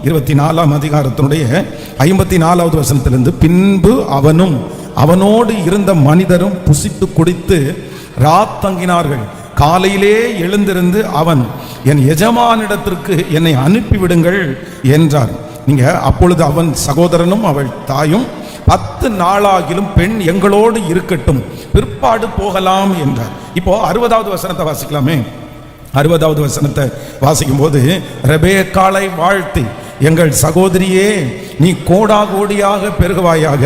24ஆம் அதிகாரத்தினுடைய 54வது வசனத்திலிருந்து, பின்பு அவனும் அவனோடு இருந்த மனிதரும் புசித்து குடித்து ராத்தங்கினார்கள். காலையிலே எழுந்திருந்து அவன், என் எஜமானிடத்திற்கு என்னை அனுப்பிவிடுங்கள் என்றார். நீங்க அப்பொழுது அவன் சகோதரனும் அவள் தாயும், 10 நாளாகிலும் பெண் எங்களோடு இருக்கட்டும், பிற்பாடு போகலாம் என்றார். இப்போ 60வது வசனத்தை வாசிக்கலாமே. 60வது வசனத்தை வாசிக்கும் போது, ரெபெக்காளை வாழ்த்தி, எங்கள் சகோதரியே, நீ கோடா கோடியாக பெருகுவாயாக,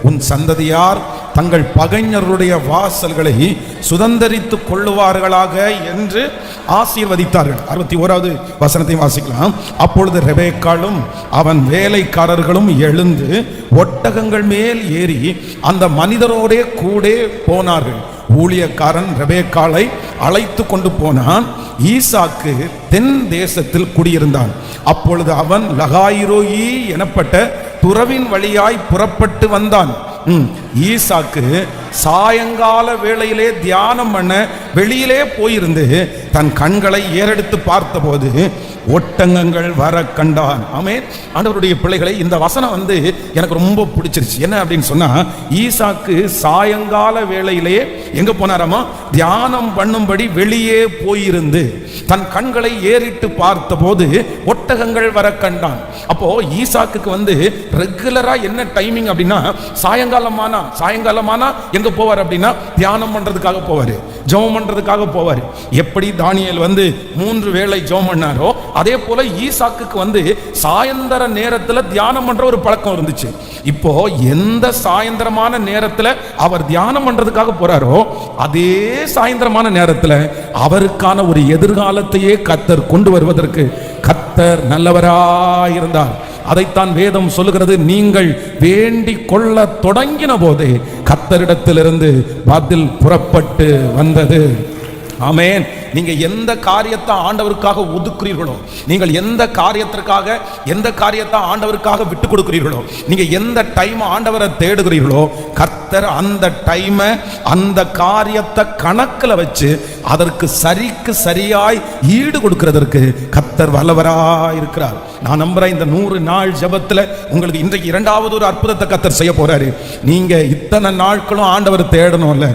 உன் சந்ததியார் தங்கள் பகைஞர்களுடைய வாசல்களை சுதந்தரித்துக் கொள்ளுவார்களாக என்று ஆசீர்வதித்தார்கள். 61வது வசனத்தையும் வாசிக்கலாம். அப்பொழுது ரெபெக்காளும் அவன் வேலைக்காரர்களும் எழுந்து ஒட்டகங்கள் மேல் ஏறி அந்த மனிதரோடே கூட போனார்கள். ஊழியக்காரன் ரெபெக்காளை அழைத்து கொண்டு போனான். ஈசாக்கு தென் தேசத்தில் குடியிருந்தான். அப்பொழுது அவன் லகாயிரோயி எனப்பட்ட துறவின் வழியாய் புறப்பட்டு வந்தான். ஈசாக்கு சாயங்கால வேளையிலே தியானம் பண்ண வெளியிலே போயிருந்து தன் கண்களை ஏறெடுத்து பார்த்தபோது ஒட்டகங்கள் வர கண்டான். ஆமென். ஆண்டவருடைய பிள்ளைகளை, இந்த வசனம் எனக்கு ரொம்ப பிடிச்சிருச்சு. என்ன அப்படின்னு சொன்னா, ஈசாக்கு சாயங்கால வேளையிலே எங்க போனாராமா? தியானம் பண்ணும்படி வெளியே போயிருந்து தன் கண்களை ஏறிட்டு பார்த்தபோது ஒட்டகங்கள் வர கண்டான். அப்போ ஈசாக்கு ரெகுலரா என்ன டைமிங் அப்படின்னா, சாயங்காலமானா எங்க போவார் அப்படின்னா, தியானம் பண்றதுக்காக போவாரு, ஜெபம் பண்றதுக்காக போவாரு. எப்படி தானியேல் 3 வேளை ஜெபம் பண்ணாரோ, அதே போல ஈசாக்குக்கு சாயந்தர நேரத்துல தியானம் பண்ற ஒரு பழக்கம் இருந்துச்சு. இப்போ எந்த சாயந்தரமான நேரத்துல அவர் தியானம் பண்றதுக்காக போறாரோ, அதே சாயந்தரமான நேரத்துல அவருக்கான ஒரு எதிர்காலத்தையே கர்த்தர் கொண்டு வருவதற்கு கர்த்தர் நல்லவராயிருந்தார். அதைத்தான் வேதம் சொல்லுகிறது. நீங்கள் வேண்டிக் கொள்ள தொடங்கின போதே கர்த்தரிடத்திலிருந்து பதில் புறப்பட்டு வந்தது. ஆமென். நீங்க எந்த காரியத்தை ஆண்டவருக்காக ஒதுக்குறீர்களோ, நீங்கள் எந்த காரியத்தை ஆண்டவருக்காக விட்டு கொடுக்கிறீர்களோ, நீங்க எந்த டைம் ஆண்டவரை தேடுகிறீர்களோ, கர்த்தர் அந்த டைமை அந்த காரியத்தை கணக்கில் வச்சு அதற்கு சரிக்கு சரியாய் ஈடு கொடுக்கிறதற்கு கர்த்தர் வல்லவராய் இருக்கிறார். நான் நம்புறேன், இந்த 100 நாள் ஜெபத்துல உங்களுக்கு இன்றைக்கு 2வது ஒரு அற்புதத்தை கர்த்தர் செய்ய போறாரு. நீங்க இத்தனை நாட்களும் ஆண்டவர் தேடணும்ல.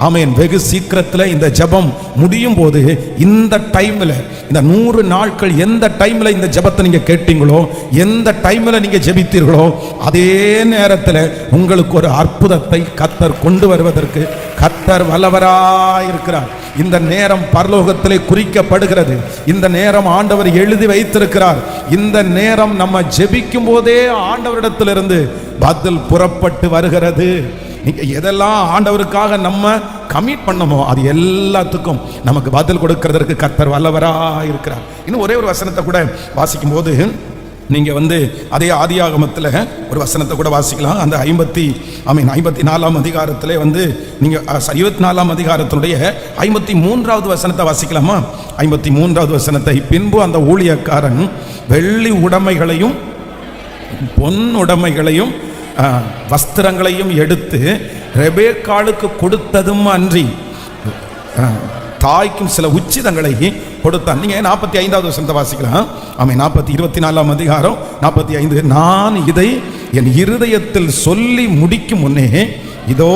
ஆமென். வெகு சீக்கிரத்தில் இந்த ஜெபம் முடியும் போது, இந்த டைம்ல, இந்த 100 நாட்கள் எந்த டைம்ல இந்த ஜெபத்தை நீங்க கேட்டீங்களோ, எந்த டைம்ல நீங்க ஜெபித்தீர்களோ, அதே நேரத்தில் உங்களுக்கு ஒரு அற்புதத்தை கர்த்தர் கொண்டு வருவதற்கு கர்த்தர் வல்லவராயிருக்கிறார். இந்த நேரம் பரலோகத்திலே குறிக்கப்படுகிறது. இந்த நேரம் ஆண்டவர் எழுதி வைத்திருக்கிறார். இந்த நேரம் நம்ம ஜெபிக்கும் போதே ஆண்டவரிடத்திலிருந்து பதில் புறப்பட்டு வருகிறது. நீங்க எதெல்லாம் ஆண்டவருக்காக நம்ம கமிட் பண்ணமோ அது எல்லாத்துக்கும் நமக்கு பதில் கொடுக்கிறதற்கு கர்த்தர் வல்லவராக இருக்கிறார். இன்னும் ஒரே ஒரு வசனத்தை கூட வாசிக்கும் போது, நீங்க அதே ஆதியாகமத்தில் ஒரு வசனத்தை கூட வாசிக்கலாம். அந்த 54ஆம் அதிகாரத்திலே நீங்க 24ஆம் அதிகாரத்தினுடைய 53வது வசனத்தை வாசிக்கலாமா? 53வது வசனத்தை, பின்பு அந்த ஊழியக்காரன் வெள்ளி உடைமைகளையும் பொன் உடைமைகளையும் வஸ்திரங்களையும் எடுத்து ரெபெக்காளுக்கு கொடுத்ததும் அன்றி தாய்க்கும் சில உச்சிதங்களை கொடுத்தான். நீங்க 45வது வசனத்தை வாசிக்கலாம். 24ஆம் அதிகாரம் 45. நான் இதை என் இருதயத்தில் சொல்லி முடிக்கும் முன்னே இதோ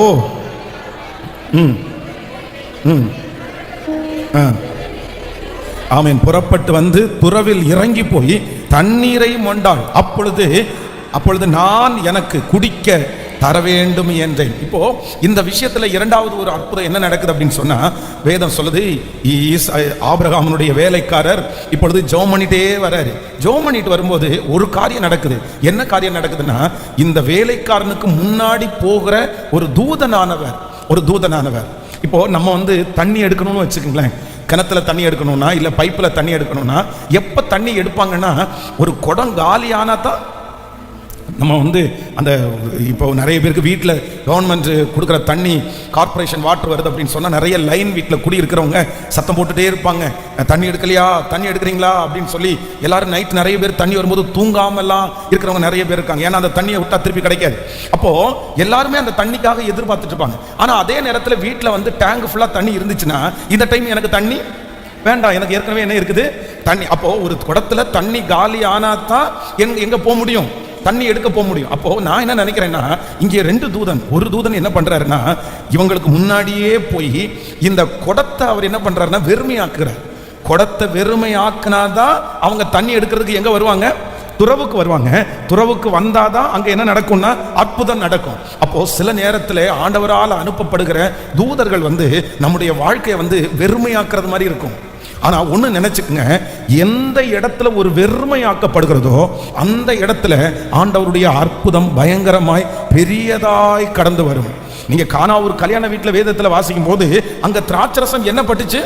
ஆமென் புறப்பட்டு துறவில் இறங்கி போய் தண்ணீரை மொண்டாள். அப்பொழுது நான் எனக்கு குடிக்க தர வேண்டும் என்றேன். இப்போ இந்த விஷயத்துல 2வது ஒரு அற்புதம் என்ன நடக்குது அப்படின்னு சொன்னா, வேதம் சொல்லுது, ஆபிரகாமுடைய வேலைக்காரர் இப்பொழுது ஜெபம் பண்ணிட்டே வராரு. ஜெபம் பண்ணிட்டு வரும்போது ஒரு காரியம் நடக்குது. என்ன காரியம் நடக்குதுன்னா, இந்த வேலைக்காரனுக்கு முன்னாடி போகிற ஒரு தூதனானவர் இப்போ நம்ம தண்ணி எடுக்கணும்னு வச்சுக்கோங்களேன். கிணத்துல தண்ணி எடுக்கணும்னா, இல்ல பைப்புல தண்ணி எடுக்கணும்னா, எப்ப தண்ணி எடுப்பாங்கன்னா, ஒரு குடம் காலியானா தான் நம்ம அந்த இப்போ நிறைய பேருக்கு வீட்டில் கவர்மெண்ட் கொடுக்குற தண்ணி கார்பரேஷன் வாட்டர் வருது அப்படின்னு சொன்னால் நிறைய லைன் வீட்டில் குடியிருக்கிறவங்க சத்தம் போட்டுகிட்டே இருப்பாங்க. தண்ணி எடுக்கலையா, தண்ணி எடுக்கிறீங்களா அப்படின்னு சொல்லி எல்லாரும் நைட் நிறைய பேர் தண்ணி வரும்போது தூங்காமலாம் இருக்கிறவங்க நிறைய பேர் இருக்காங்க. ஏன்னா அந்த தண்ணியை விட்டா திருப்பி கிடைக்காது. அப்போது எல்லாருமே அந்த தண்ணிக்காக எதிர்பார்த்துட்டு இருப்பாங்க. ஆனால் அதே நேரத்தில் வீட்டில் டேங்க் ஃபுல்லாக தண்ணி இருந்துச்சுன்னா, இந்த டைம் எனக்கு தண்ணி வேண்டாம், எனக்கு ஏற்கனவே என்ன இருக்குது, தண்ணி. அப்போ ஒரு குடத்துல தண்ணி காலி ஆனாதான் எங்க போக முடியும், தண்ணி எடுக்க போக முடியும். அப்போ நான் என்ன நினைக்கிறேன்னா, இங்கே 2 தூதன், ஒரு தூதன் என்ன பண்றாருன்னா, இவங்களுக்கு முன்னாடியே போய் இந்த குடத்தை அவர் என்ன பண்றாருன்னா வெறுமையாக்குறார். குடத்தை வெறுமையாக்குனாதான் அவங்க தண்ணி எடுக்கிறதுக்கு எங்க வருவாங்க, துறவுக்கு வருவாங்க. துறவுக்கு வந்தாதான் அங்க என்ன நடக்கும்னா அற்புதம் நடக்கும். அப்போ சில நேரத்தில் ஆண்டவரால் அனுப்பப்படுகிற தூதர்கள் நம்முடைய வாழ்க்கையை வெறுமையாக்குறது மாதிரி இருக்கும். ஆனா ஒண்ணு நினைச்சுக்குங்க, எந்த இடத்துல ஒரு வெறுமையாக்கப்படுகிறதோ அந்த இடத்துல ஆண்டவருடைய அற்புதம் பயங்கரமாய் பெரியதாய் கடந்து வரும். நீங்க காணா ஒரு கல்யாண வீட்டுல வேதத்துல வாசிக்கும் போது அங்க திராட்சரசம் என்ன பட்டுச்சு.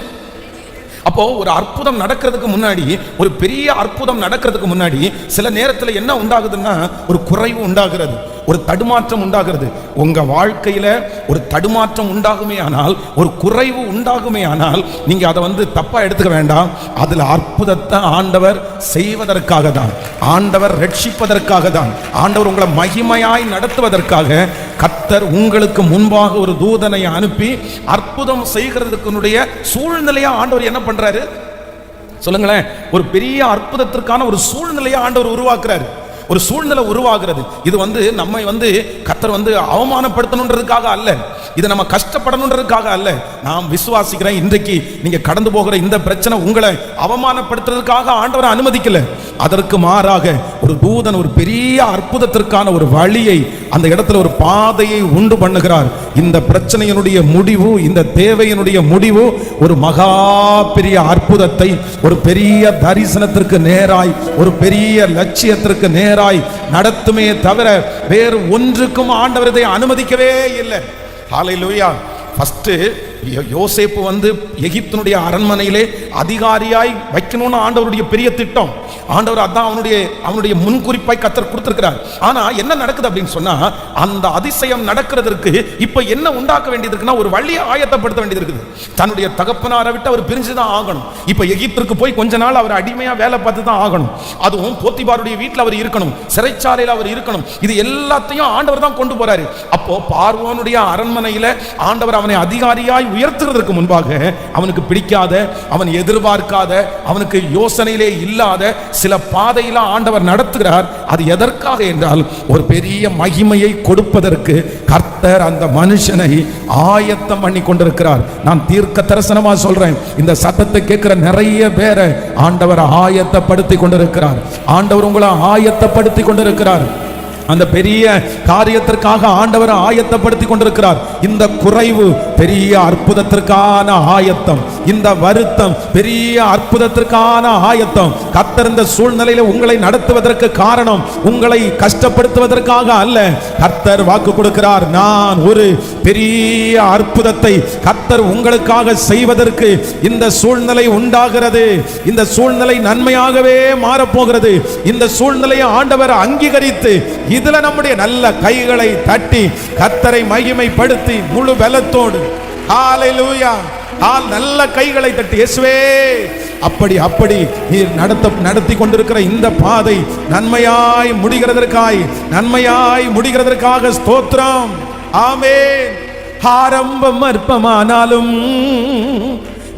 அப்போ ஒரு அற்புதம் நடக்கிறதுக்கு முன்னாடி, ஒரு பெரிய அற்புதம் நடக்கிறதுக்கு முன்னாடி சில நேரத்தில் என்ன உண்டாகுதுன்னா ஒரு குறைவு உண்டாகிறது, ஒரு தடுமாற்றம் உண்டாகிறது. உங்க வாழ்க்கையில ஒரு தடுமாற்றம் உண்டாகுமே ஆனால், ஒரு குறைவு உண்டாகுமே ஆனால், நீங்க அதை தப்பா எடுத்துக்க வேண்டாம். அதுல அற்புதத்தை ஆண்டவர் செய்வதற்காக தான், ஆண்டவர் ரட்சிப்பதற்காக தான், ஆண்டவர் உங்களை மகிமையாய் நடத்துவதற்காக கர்த்தர் உங்களுக்கு முன்பாக ஒரு தூதனை அனுப்பி அற்புதம் செய்கிறதுக்குனுடைய சூழ்நிலையா ஆண்டவர் என்ன பண்றாரு சொல்லுங்களேன். ஒரு பெரிய அற்புதத்திற்கான ஒரு சூழ்நிலையா ஆண்டவர் உருவாக்குறாரு. ஒரு சூழ்நிலை உருவாகிறது. இது நம்மை கர்த்தர் அவமானப்படுத்தணுன்றதுக்காக அல்ல, இது நம்ம கஷ்டப்படணுன்றதுக்காக அல்ல. நான் விசுவாசிக்கிறேன், இன்றைக்கு நீங்க கடந்து போகிற இந்த பிரச்சனை உங்களை அவமானப்படுத்துறதுக்காக ஆண்டவரை அனுமதிக்கல. அதற்கு மாறாக ஒரு தூதன் ஒரு பெரிய அற்புதத்திற்கான ஒரு வழியை, அந்த இடத்துல ஒரு பாதையை உண்டு பண்ணுகிறார். இந்த பிரச்சனையினுடைய முடிவு, இந்த தேவையினுடைய முடிவு ஒரு மகா பெரிய அற்புதத்தை, ஒரு பெரிய தரிசனத்திற்கு நேராய், ஒரு பெரிய லட்சியத்திற்கு நேராய் நடத்துமே தவிர வேறு ஒன்றுக்கும் ஆண்டவர் இதை அனுமதிக்கவே இல்லை. ஹல்லேலூயா. ஃபர்ஸ்ட் யோசேப்பு எகிப்தினுடைய அரண்மனையிலே அதிகாரியாய் வைக்கணும்னு ஆண்டவருடைய பெரிய திட்டம். ஆண்டவர் அதான் அவனுடைய முன்குறிப்பாய் கர்த்தர் கொடுத்திருக்கிறார். ஆனா என்ன நடக்குது அப்படின்னு சொன்னா, அந்த அதிசயம் நடக்கிறதுக்கு இப்ப என்ன உண்டாக்க வேண்டியது இருக்குன்னா, ஒரு வழியை ஆயத்தப்படுத்த வேண்டியது இருக்குது. தன்னுடைய தகப்பனாரை விட்டு அவர் பிரிஞ்சுதான் ஆகணும். இப்ப எகிப்திற்கு போய் கொஞ்ச நாள் அவர் அடிமையா வேலை பார்த்து தான் ஆகணும். அதுவும் போத்திபாருடைய வீட்டில் அவர் இருக்கணும், சிறைச்சாலையில் அவர் இருக்கணும். இது எல்லாத்தையும் ஆண்டவர் தான் கொண்டு போறாரு. அப்போ பார்வோனுடைய அரண்மனையில ஆண்டவர் அவனை அதிகாரியாய் உயர்த்துறதற்கு முன்பாக அவனுக்கு பிடிக்காத, அவன் எதிர்பார்க்காத, அவனுக்கு யோசனையிலே இல்லாத சில பாதையில ஆண்டவர் நடத்துகிறார். அது எதற்காக என்றால், ஒரு பெரிய மகிமையை கொடுப்பதற்கு கர்த்தர் அந்த மனுஷனை ஆயத்தம் பண்ணி கொண்டிருக்கிறார். நான் தீர்க்க தரிசனமா சொல்றேன், இந்த சத்தத்தை கேட்கிற நிறைய பேரை ஆண்டவர் ஆயத்தப்படுத்தி கொண்டிருக்கிறார். ஆண்டவர் உங்களை ஆயத்தப்படுத்தி கொண்டிருக்கிறார். அந்த பெரிய காரியத்திற்காக ஆண்டவர் ஆயத்தப்படுத்தி கொண்டிருக்கிறார். இந்த குறைவு பெரிய அற்புதத்திற்கான ஆயத்தம், இந்த வருத்தம் பெரிய அற்புதத்திற்கான ஆயத்தம். கர்த்தர் இந்த சூழ்நிலையில உங்களை நடத்துவதற்கு காரணம் உங்களை கஷ்டப்படுத்துவதற்காக அல்ல. கர்த்தர் வாக்கு கொடுக்கிறார், நான் ஒரு பெரிய அற்புதத்தை கர்த்தர் உங்களுக்காக செய்வதற்கு இந்த சூழ்நிலை உண்டாகிறது. இந்த சூழ்நிலை நன்மையாகவே மாறப்போகிறது. இந்த சூழ்நிலையை ஆண்டவர் அங்கீகரித்து இதுல நம்முடைய நல்ல கைகளை தட்டி கர்த்தரை மகிமைப்படுத்தி முழு பலத்தோடு ஹல்லேலூயா நல்ல கைகளை தட்டி இயேசுவே அப்படி நீர் நடத்தி கொண்டிருக்கிற இந்த பாதை நன்மையாய் முடிகிறதற்காக ஸ்தோத்திரம். ஆமென். ஆரம்பம் அற்பமானாலும்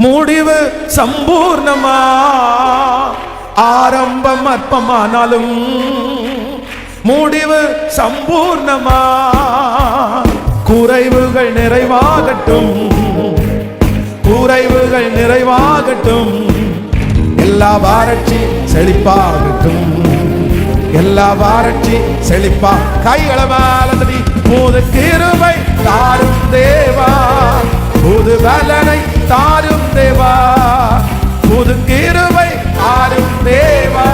முடிவு சம்பூர்ணமா, ஆரம்பம் அற்பமானாலும் முடிவு சம்பூர்ணமா, குறைவுகள் நிறைவாகட்டும், குறைவுகள் நிறைவாகட்டும், எல்லா வறட்சி செழிப்பாகட்டும், எல்லா வறட்சி செழிப்பா. கைகளை மேலடி புது கிருபை தாரும் தேவா, புது பலனை தாரும் தேவா, புது கிருபை தாரும் தேவா,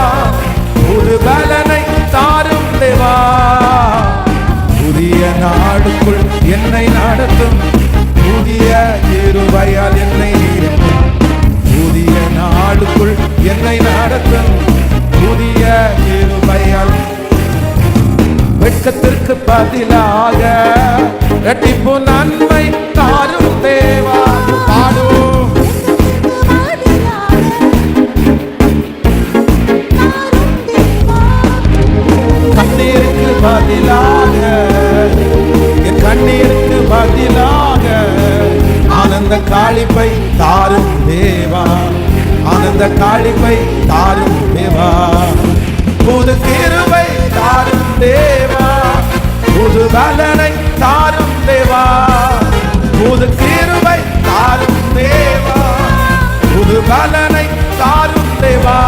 புது பலனை தாரும் தேவா. புதிய நாடுக்குள் என்னை நடத்தும், புதிய கிருபையால் என்னை நிறுத்தும், புதிய நாடுக்குள் என்னை நடத்தும், புதிய கிருபையால். வெட்கத்திற்கு பதிலாக இரட்டிப்பு நன்மை தாரும் தேவா. பாடும் கண்ணீருக்கு பதிலாக, என் கண்ணீருக்கு பதிலாக ஆனந்த காளிப்பை தாரும் தேவா. ஆனந்த களிப்பை தாரும் தேவா, புது கிருபை தாரும் தேவா, புது பலனை தாரும் தேவா, புது கிருபை தாரும் தேவா, புது பலனை தாரும் தேவா.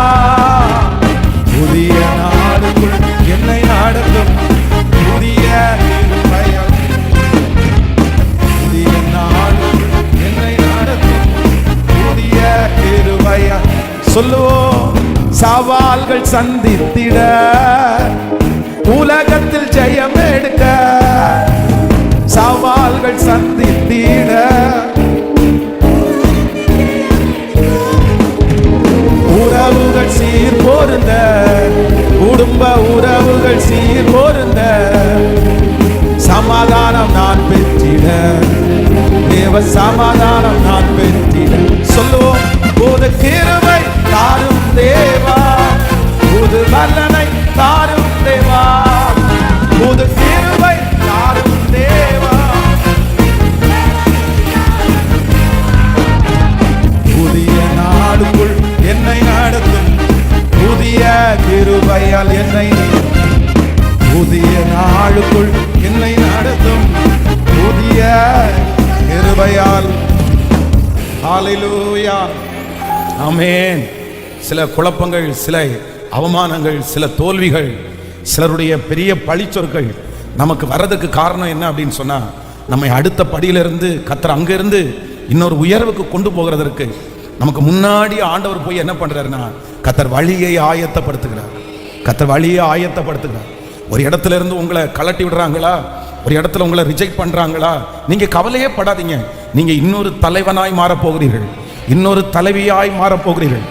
புதிய நாடுக்குள் என்னை நடத்தும் புதிய கிருபையால், புதிய நாடுக்குள் என்னை நடத்தும் புதிய கிருபையால். சொல்லுவோம், சவால்கள் சந்தித்திட உலகத்தில் ஜெயம் எடுக்க, சவால்கள் சந்தித்திட உறவுகள் சீர் பொருந்த, குடும்ப உறவுகள் சீர் பொருந்த, சமாதானம் நான் பெற்றிட, தேவ சமாதானம் நான் பெற்றிட. சொல்லுவோம், புது கிருபை தாரும் தேவா, புது வல்லனை தாரும் தேவா, புது கிருபை தாரும் தேவா, புதிய நாடுக்குள் என்னை நடத்தும் புதிய கிருபையால், என்னை புதிய நாளுக்குள் என்னை நடத்தும் புதிய கிருபையால். ஹல்லேலூயா, ஆமென். சில குழப்பங்கள், சில அவமானங்கள், சில தோல்விகள், சிலருடைய பெரிய பழிச்சொற்கள் நமக்கு வர்றதுக்கு காரணம் என்ன அப்படின்னு சொன்னா, நம்மை அடுத்த படியிலிருந்து கர்த்தர் அங்கிருந்து இன்னொரு உயர்வுக்கு கொண்டு போகிறதற்கு நமக்கு முன்னாடி ஆண்டவர் போய் என்ன பண்றாருன்னா, கர்த்தர் வழியை ஆயத்தப்படுத்துகிறார். கர்த்தர் வழியை ஆயத்தப்படுத்துகிறார். ஒரு இடத்துல இருந்து உங்களை கலட்டி விடுறாங்களா, ஒரு இடத்துல உங்களை ரிஜெக்ட் பண்றாங்களா, நீங்க கவலையே படாதீங்க. நீங்க இன்னொரு தலைவனாய் மாறப்போகிறீர்கள், இன்னொரு தலைவியாய் மாறப்போகிறீர்கள்.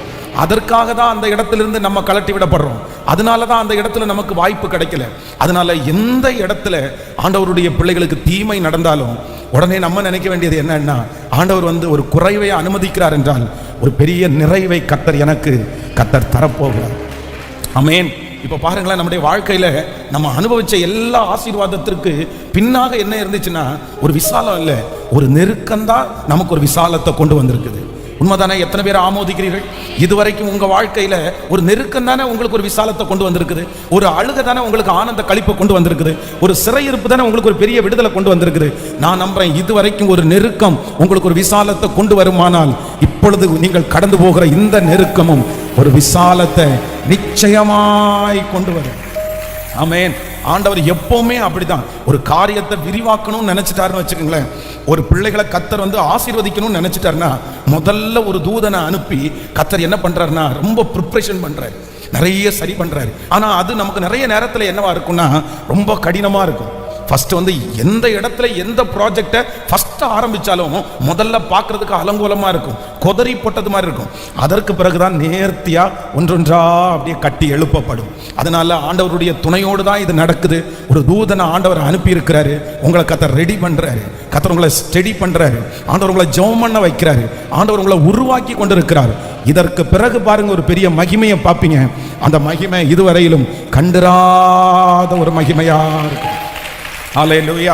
அதற்காக தான் அந்த இடத்திலிருந்து நம்ம கலட்டி விடப்படுறோம். அதனால தான் அந்த இடத்துல நமக்கு வாய்ப்பு கிடைக்கல. அதனால எந்த இடத்துல ஆண்டவருடைய பிள்ளைகளுக்கு தீமை நடந்தாலும் உடனே நம்ம நினைக்க வேண்டியது என்னன்னா, ஆண்டவர் வந்து ஒரு குறைவை அனுமதிக்கிறார் என்றால் ஒரு பெரிய நிறைவை கர்த்தர் தரப்போகிறார். ஆமென். இப்போ பாருங்களேன், நம்முடைய வாழ்க்கையில நம்ம அனுபவிச்ச எல்லா ஆசீர்வாதத்திற்கு பின்னாக என்ன இருந்துச்சுன்னா, ஒரு விசாலம் இல்லை, ஒரு நெருக்கம்தான் நமக்கு ஒரு விசாலத்தை கொண்டு வந்திருக்குது. உண்மைதானே? எத்தனை பேர் ஆமோதிக்கிறீர்கள்? இதுவரைக்கும் உங்க வாழ்க்கையில ஒரு நெருக்கம் தானே உங்களுக்கு ஒரு விசாலத்தை கொண்டு வந்திருக்குது, ஒரு அழுகை தானே உங்களுக்கு ஆனந்த களிப்பை கொண்டு வந்திருக்குது, ஒரு சிறையிருப்பு தானே உங்களுக்கு ஒரு பெரிய விடுதலை கொண்டு வந்திருக்குது. நான் நம்புறேன், இதுவரைக்கும் ஒரு நெருக்கம் உங்களுக்கு ஒரு விசாலத்தை கொண்டு வருமானால், இப்பொழுது நீங்கள் கடந்து போகிற இந்த நெருக்கமும் ஒரு விசாலத்தை நிச்சயமாய் கொண்டு வரும். ஆமென். ஆண்டவர் எப்பவுமே அப்படிதான். ஒரு காரியத்தை விரிவாக்கணும்னு நினைச்சிட்டாருன்னு வச்சுக்கோங்களேன், ஒரு பிள்ளைகளை கர்த்தர் வந்து ஆசீர்வதிக்கணும்னு நினைச்சிட்டாருன்னா, முதல்ல ஒரு தூதனை அனுப்பி கர்த்தர் என்ன பண்றாருன்னா, ரொம்ப ப்ரிப்பரேஷன் பண்றாரு, நிறைய சரி பண்றாரு. ஆனா அது நமக்கு நிறைய நேரத்தில் என்னவா இருக்கும்னா, ரொம்ப கடினமா இருக்கும். ஃபர்ஸ்ட் வந்து எந்த இடத்துல எந்த ப்ராஜெக்டை ஃபர்ஸ்ட் ஆரம்பிச்சாலும் முதல்ல பார்க்கறதுக்கு அலங்கோலமா இருக்கும், கொதறி போட்டது மாதிரி இருக்கும். அதற்கு பிறகுதான் நேர்த்தியா ஒன்றொன்றா அப்படியே கட்டி எழுப்பப்படும். அதனால ஆண்டவருடைய துணையோடு தான் இது நடக்குது. ஒரு தூதனை ஆண்டவர் அனுப்பி இருக்கிறாரு, உங்களை கர்த்தர் ரெடி பண்றாரு, கர்த்தர் உங்களை ஸ்டெடி பண்றாரு, ஆண்டவர் உங்களை ஜெபம் பண்ண வைக்கிறாரு, ஆண்டவர் உங்களை உருவாக்கி கொண்டிருக்கிறார். இதற்கு பிறகு பாருங்க, ஒரு பெரிய மகிமையை பார்ப்பீங்க. அந்த மகிமை இதுவரையிலும் கண்டிராத ஒரு மகிமையா இருக்கும். ஹல்லேலூயா.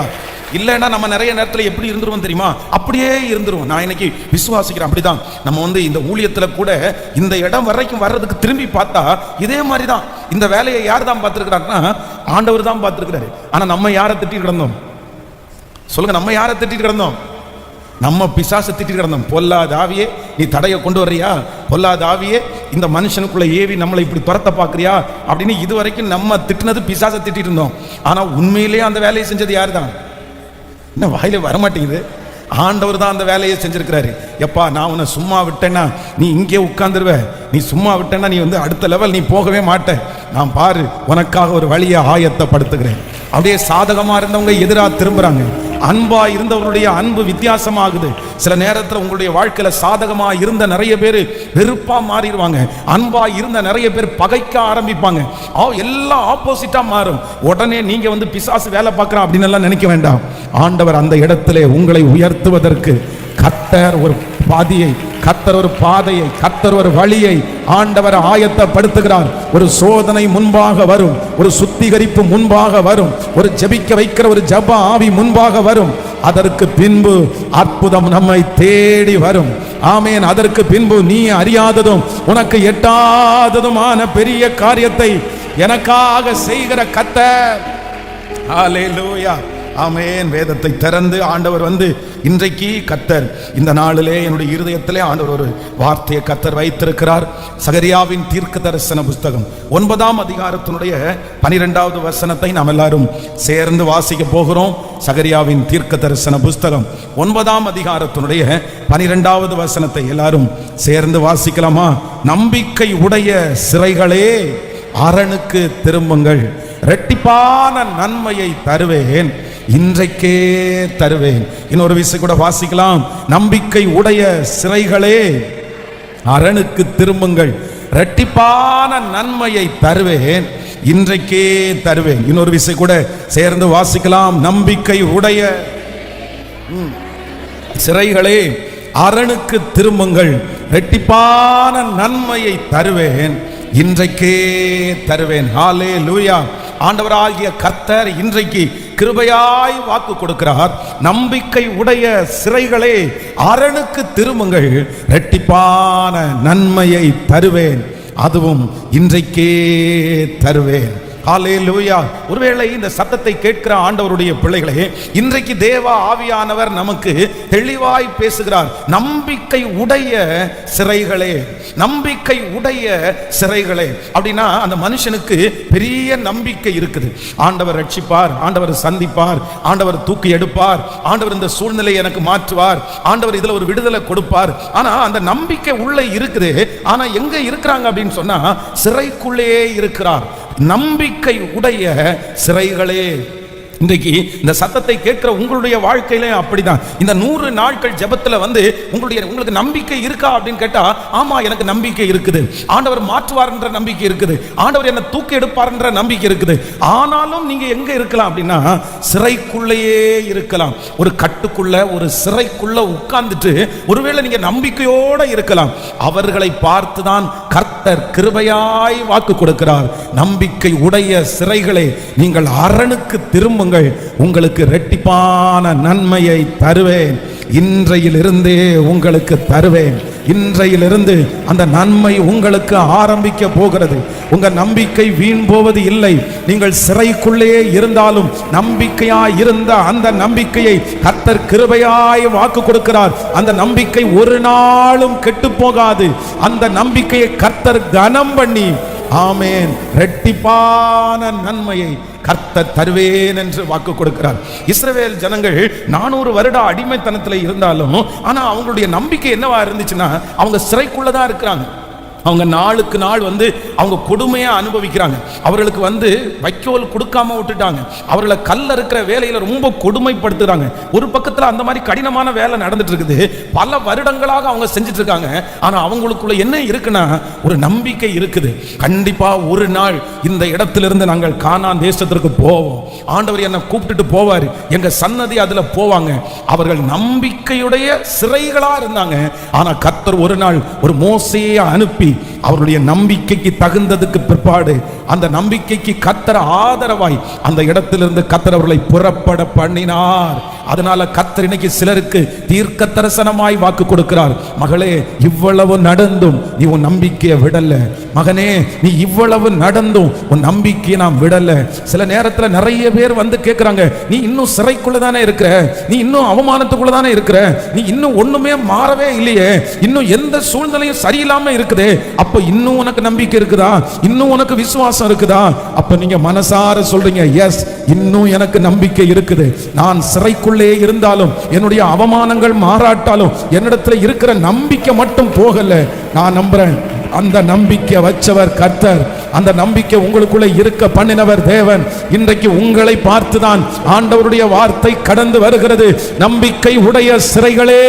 இல்லைன்னா நம்ம நிறைய நேரத்தில் எப்படி இருந்துருவோம் தெரியுமா? அப்படியே இருந்துருவோம். நான் இன்னைக்கு விசுவாசிக்கிறேன் அப்படிதான். நம்ம வந்து இந்த ஊழியத்தில் கூட இந்த இடம் வரைக்கும் வர்றதுக்கு திரும்பி பார்த்தா இதே மாதிரி தான். இந்த வேலையை யார் தான் பார்த்துருக்கிறாருன்னா, ஆண்டவர் தான் பார்த்துருக்கிறாரு. ஆனால் நம்ம யாரை திட்டிட்டு கிடந்தோம் சொல்லுங்க? நம்ம யாரை திட்டிட்டு கிடந்தோம்? நம்ம பிசாசை திட்டிட்டு கிடந்தோம். பொல்லாத ஆவியே, நீ தடையை கொண்டு வர்றியா? பொல்லாத ஆவியே, இந்த மனுஷனுக்குள்ள ஏவி நம்மளை இப்படி துரத்த பார்க்குறியா அப்படின்னு இதுவரைக்கும் நம்ம திட்டினது பிசாசை திட்டிட்டு இருந்தோம். ஆனால் உண்மையிலேயே அந்த வேலையை செஞ்சது யார் தான்? என்ன வாயில வரமாட்டேங்குது? ஆண்டவர் தான் அந்த வேலையை செஞ்சிருக்கிறாரு. எப்பா, நான் உன்னை சும்மா விட்டேன்னா நீ இங்கே உட்கார்ந்துருவ, நீ சும்மா விட்டேன்னா நீ வந்து அடுத்த லெவல் நீ போகவே மாட்டேன். நான் பாரு, உனக்காக ஒரு வழியை ஆயத்தப்படுத்துகிறேன். அப்படியே சாதகமா இருந்தவங்க எதிராக திரும்புறாங்க. அன்பா இருந்தவருடைய அன்பு வித்தியாசமாகுது. சில நேரத்தில் உங்களுடைய வாழ்க்கையில சாதகமா இருந்த நிறைய பேர் வெறுப்பா மாறிடுவாங்க, அன்பா இருந்த நிறைய பேர் பகைக்க ஆரம்பிப்பாங்க. எல்லாம் ஆப்போசிட்டா மாறும். உடனே நீங்க வந்து பிசாசு வேலை பார்க்கறான் அப்படின்னு எல்லாம் நினைக்க வேண்டாம். ஆண்டவர் அந்த இடத்திலே உங்களை உயர்த்துவதற்கு கர்த்தர் ஒரு பாதையை கர்த்தர் ஒரு வழியை ஆண்டவர் ஆயத்தப்படுத்துகிறார். ஒரு சோதனை முன்பாக வரும், ஒரு சுத்திகரிப்பு முன்பாக வரும், ஒரு ஜெபிக்க வைக்கிற ஒரு ஜெப ஆவி முன்பாக வரும். அதற்கு பின்பு அற்புதம் நம்மை தேடி வரும். ஆமென். அதற்கு பின்பு நீ அறியாததும் உனக்கு எட்டாததுமான பெரிய காரியத்தை எனக்காக செய்கிற கர்த்தர். ஹல்லேலூயா. ஆமென். வேதத்தை திறந்து ஆண்டவர் இன்றைக்கு கர்த்தர் இந்த நாளிலே என்னுடைய இருதயத்திலே ஆண்டவர் ஒரு வார்த்தையை கர்த்தர் வைத்திருக்கிறார். சகரியாவின் தீர்க்க தரிசன புஸ்தகம் 9ஆம் அதிகாரத்தினுடைய 12வது வசனத்தை நாம் எல்லாரும் சேர்ந்து வாசிக்க போகிறோம். சகரியாவின் தீர்க்க தரிசன புஸ்தகம் 9ஆம் அதிகாரத்தினுடைய 12வது வசனத்தை எல்லாரும் சேர்ந்து வாசிக்கலாமா? நம்பிக்கை உடைய சிறைகளே அரணுக்கு திரும்புங்கள், இரட்டிப்பான நன்மையை தருவேன், இன்றைக்கே தருவேன். இன்னொரு விஷயம் கூட வாசிக்கலாம். நம்பிக்கை உடைய சிறைகளே அரணுக்கு திரும்புங்கள், இரட்டிப்பான நன்மையை தருவேன், இன்றைக்கே தருவேன். இன்னொரு விஷயம் கூட சேர்ந்து வாசிக்கலாம். நம்பிக்கை உடைய சிறைகளே அரணுக்கு திரும்புங்கள், இரட்டிப்பான நன்மையை தருவேன், இன்றைக்கே தருவேன். ஹல்லேலூயா. ஆண்டவராகிய கர்த்தர் இன்றைக்கு கிருபையாய் வாக்கு கொடுக்கிறார். நம்பிக்கை உடைய சிறைகளே அரணுக்கு திரும்புங்கள், இரட்டிப்பான நன்மையை தருவேன், அதுவும் இன்றைக்கே தருவேன். ஹல்லேலூயா. ஒருவேளை இந்த சத்தத்தை கேட்கிற ஆண்டவருடைய பிள்ளைகளே, இன்றைக்கு தேவ ஆவியானவர் நமக்கு தெளிவாய் பேசுகிறார். நம்பிக்கை உடைய சிறைகளே, நம்பிக்கை உடைய சிறைகளே. அப்படின்னா அந்த மனுஷனுக்கு பெரிய நம்பிக்கை இருக்குது. ஆண்டவர் ரட்சிப்பார், ஆண்டவர் சந்திப்பார், ஆண்டவர் தூக்கி எடுப்பார், ஆண்டவர் இந்த சூழ்நிலையை எனக்கு மாற்றுவார், ஆண்டவர் இதுல ஒரு விடுதலை கொடுப்பார். ஆனா அந்த நம்பிக்கை உள்ள இருக்குது. ஆனா எங்க இருக்கிறாங்க அப்படின்னு சொன்னா சிறைக்குள்ளே இருக்கிறார். நம்பிக்கை உடைய சிறைகளே. இன்றைக்கு இந்த சத்தத்தை கேட்கிற உங்களுடைய வாழ்க்கையிலே அப்படிதான். இந்த 100 நாட்கள் ஜெபத்துல உங்களுக்கு நம்பிக்கை இருக்கா அப்படின்னு கேட்டா, ஆமா எனக்கு நம்பிக்கை இருக்குது, ஆண்டவர் மாற்றுவார் என்ற நம்பிக்கை இருக்குது, ஆண்டவர் என்ன தூக்கி எடுப்பார் என்ற நம்பிக்கை இருக்குது. ஆனாலும் நீங்க எங்க இருக்கலாம் அப்படின்னா சிறைக்குள்ளேயே இருக்கலாம். ஒரு கட்டுக்குள்ள, ஒரு சிறைக்குள்ள உட்கார்ந்துட்டு ஒருவேளை நீங்க நம்பிக்கையோட இருக்கலாம். அவர்களை பார்த்துதான் கர்த்தர் கிருபையாய் வாக்கு கொடுக்கிறார். நம்பிக்கை உடைய சிறைகளே, நீங்கள் அரணுக்கு திரும்ப, உங்களுக்கு இரட்டிப்பான நன்மையை தருவேன், இன்றையிலிருந்தே உங்களுக்கு தருவேன். இன்றையிலிருந்து அந்த நன்மை உங்களுக்கு ஆரம்பிக்க போகிறது. உங்க நம்பிக்கை வீண் போவது இல்லை. நீங்கள் சிறைக்குள்ளே இருந்தாலும் நம்பிக்கையாய் இருந்த அந்த நம்பிக்கையை கர்த்தர் கிருபையாய் வாக்கு கொடுக்கிறார். அந்த நம்பிக்கை ஒரு நாளும் கெட்டு போகாது. அந்த நம்பிக்கையை கர்த்தர் கனம் பண்ணி, ஆமென், இரட்டிப்பான நன்மையை கர்த்தர் தருவேன் என்று வாக்கு கொடுக்கிறார். இஸ்ரவேல் ஜனங்கள் 400 வருட அடிமைத்தனத்தில் இருந்தாலும் ஆனா அவங்களுடைய நம்பிக்கை என்னவா இருந்துச்சுன்னா, அவங்க சிறைக்குள்ளதான் இருக்கிறாங்க. அவங்க நாளுக்கு நாள் அவங்க கொடுமையா அனுபவிக்கிறாங்க. அவர்களுக்கு வைக்கோல் கொடுக்காம விட்டுட்டாங்க. அவர்களை கல்ல இருக்கிற வேலையில ரொம்ப கொடுமைப்படுத்துறாங்க. ஒரு பக்கத்துல அந்த மாதிரி கடினமான வேலை நடந்துட்டு இருக்குது. பல வருடங்களாக அவங்க செஞ்சுட்டு இருக்காங்க. ஆனா அவங்களுக்குள்ள என்ன இருக்குன்னா ஒரு நம்பிக்கை இருக்குது. கண்டிப்பா ஒரு நாள் இந்த இடத்திலிருந்து நாங்கள் கானான் தேசத்திற்கு போவோம், ஆண்டவர் என்னை கூப்பிட்டுட்டு போவார், எங்க சன்னதி அதுல போவாங்க. அவர்கள் நம்பிக்கையுடைய சிறைகளா இருந்தாங்க. ஆனா கர்த்தர் ஒரு நாள் ஒரு மோசேயை அனுப்பி அவருடைய நம்பிக்கைக்கு தகுந்ததுக்கு பிற்பாடு அந்த நம்பிக்கைக்கு கர்த்தர் ஆதரவாய் அந்த இடத்திலிருந்து கர்த்தர் அவர்களை புறப்பட பண்ணினார். அதனால கர்த்தர் இன்னைக்கு சிலருக்கு தீர்க்க தரிசனமாய் வாக்கு கொடுக்கிறார். மகளே, இவ்வளவு நடந்தும் நீ உன் நம்பிக்கையை விடல. மகனே, நீ இவ்வளவு நடந்தும் உன் நம்பிக்கையை நாம் விடல. சில நேரத்தில் நிறைய பேர் கேட்கிறாங்க, நீ இன்னும் சிறைக்குள்ளதானே இருக்கிற, நீ இன்னும் அவமானத்துக்குள்ளதானே இருக்கிற, நீ இன்னும் ஒண்ணுமே மாறவே இல்லையே, இன்னும் எந்த சூழ்நிலையும் சரியில்லாம இருக்குதே, அப்ப இன்னும் உனக்கு நம்பிக்கை இருக்குதா, இன்னும் உனக்கு விசுவாசம் இருக்குதா? அப்ப நீங்க மனசார சொல்றீங்க, எஸ், இன்னும் எனக்கு நம்பிக்கை இருக்குது. நான் சிறைக்குள்ளே இருந்தாலும் என்னுடைய அவமானங்கள் மாறாட்டாலும் என்னிடத்துல இருக்கிற நம்பிக்கை மட்டும் போகல. நான் நம்புறேன், அந்த நம்பிக்கை வச்சவர் கர்த்தர், அந்த நம்பிக்கை உங்களுக்குள்ள இருக்க பண்ணினவர் தேவன். இன்றைக்கு உங்களை பார்த்துதான் ஆண்டவருடைய வார்த்தை கடந்து வருகிறது. நம்பிக்கை உடைய சிறைகளே,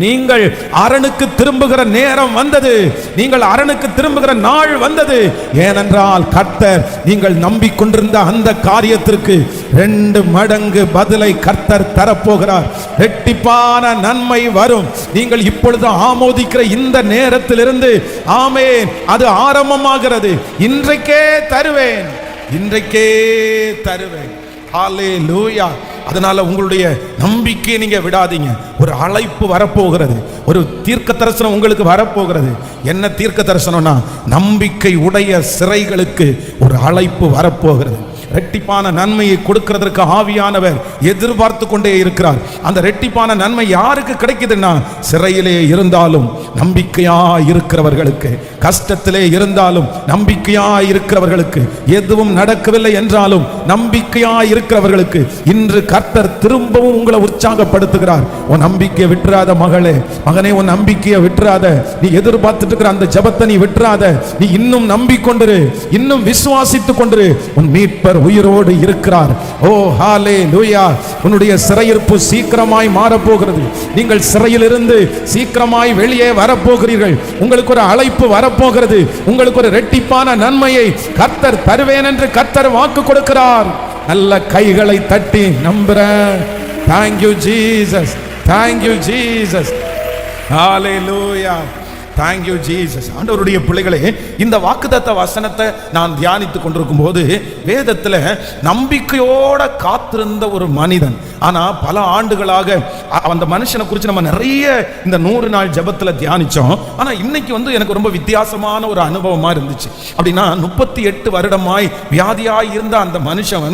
நீங்கள் அரணுக்கு திரும்புகிற நேரம் வந்தது, நீங்கள் அரணுக்கு திரும்புகிற நாள் வந்தது. ஏனென்றால் கர்த்தர் நீங்கள் நம்பிக்கொண்டிருந்த அந்த காரியத்திற்கு 2 மடங்கு பதிலை கர்த்தர் தரப்போகிறார். இரட்டிப்பான நன்மை வரும். நீங்கள் இப்பொழுது ஆமோதிக்கிற இந்த நேரத்திலிருந்து ஆமென், அது ஆரம்பமாகிறது. இன்றைக்கே தருவேன், இன்றைக்கே தருவேன். ஹல்லேலூயா. அதனால உங்களுடைய நம்பிக்கையை நீங்க விடாதீங்க. ஒரு அழைப்பு வரப்போகிறது, ஒரு தீர்க்க தரிசனம் உங்களுக்கு வரப்போகிறது. என்ன தீர்க்க தரிசனம்னா, நம்பிக்கை உடைய சிறைகளுக்கு ஒரு அழைப்பு வரப்போகிறது. ரெட்டிப்பான நன்மையை கொடுக்கிறதற்கு ஆவியானவர் எதிர்பார்த்து கொண்டே இருக்கிறார். அந்த ரெட்டிப்பான நன்மை யாருக்கு கிடைக்குதுன்னா, சிறையிலே இருந்தாலும் நம்பிக்கையா இருக்கிறவர்களுக்கு, கஷ்டத்திலே இருந்தாலும் நம்பிக்கையா இருக்கிறவர்களுக்கு, எதுவும் நடக்கவில்லை என்றாலும் நம்பிக்கையா இருக்கிறவர்களுக்கு இன்று கர்த்தர் திரும்பவும் உங்களை உற்சாகப்படுத்துகிறார். உன் நம்பிக்கையை விட்டுறாத மகளே, மகனே, உன் நம்பிக்கையை விட்டுறாத. நீ எதிர்பார்த்துட்டு இருக்கிற அந்த ஜெபத்தை நீ விட்டுறாத. நீ இன்னும் நம்பிக்கொண்டிரு, இன்னும் விசுவாசித்துக் கொண்டிரு. உன் மீட்பர் உயிரோடு இருக்கிறார். ஓ ஹல்லேலூயா. உன்னுடைய சிறையிருப்பு சீக்கிரமாய் மாறப்போகிறது. நீங்கள் சிறையிலிருந்து சீக்கிரமாய் வெளியே வரப்போகிறீர்கள். உங்களுக்கு ஒரு அழைப்பு வரப்போகிறது. உங்களுக்கு ஒரு இரட்டிப்பான நன்மையை கர்த்தர் தருவேன் என்று கர்த்தர் வாக்கு கொடுக்கிறார். நல்ல கைகளை தட்டி நம்புறேன். Thank you Jesus, thank you Jesus, hallelujah, thank you Jesus. ஆண்டவருடைய பிள்ளைகளே, இந்த வாக்குத்தத்த வசனத்தை நான் தியானித்துக் கொண்டிருக்கும் போது வேதத்தில் நம்பிக்கையோட காத்திருந்த ஒரு மனிதன், ஆனா பல ஆண்டுகளாக அந்த மனுஷனை குறித்து நம்ம நிறைய இந்த 100 நாள் ஜெபத்தில் தியானிச்சோம். ஆனா இன்னைக்கு எனக்கு ரொம்ப வித்தியாசமான ஒரு அனுபவமா இருந்துச்சு. அப்படின்னா 38 வருடமாய் வியாதியாய் இருந்த அந்த மனுஷன்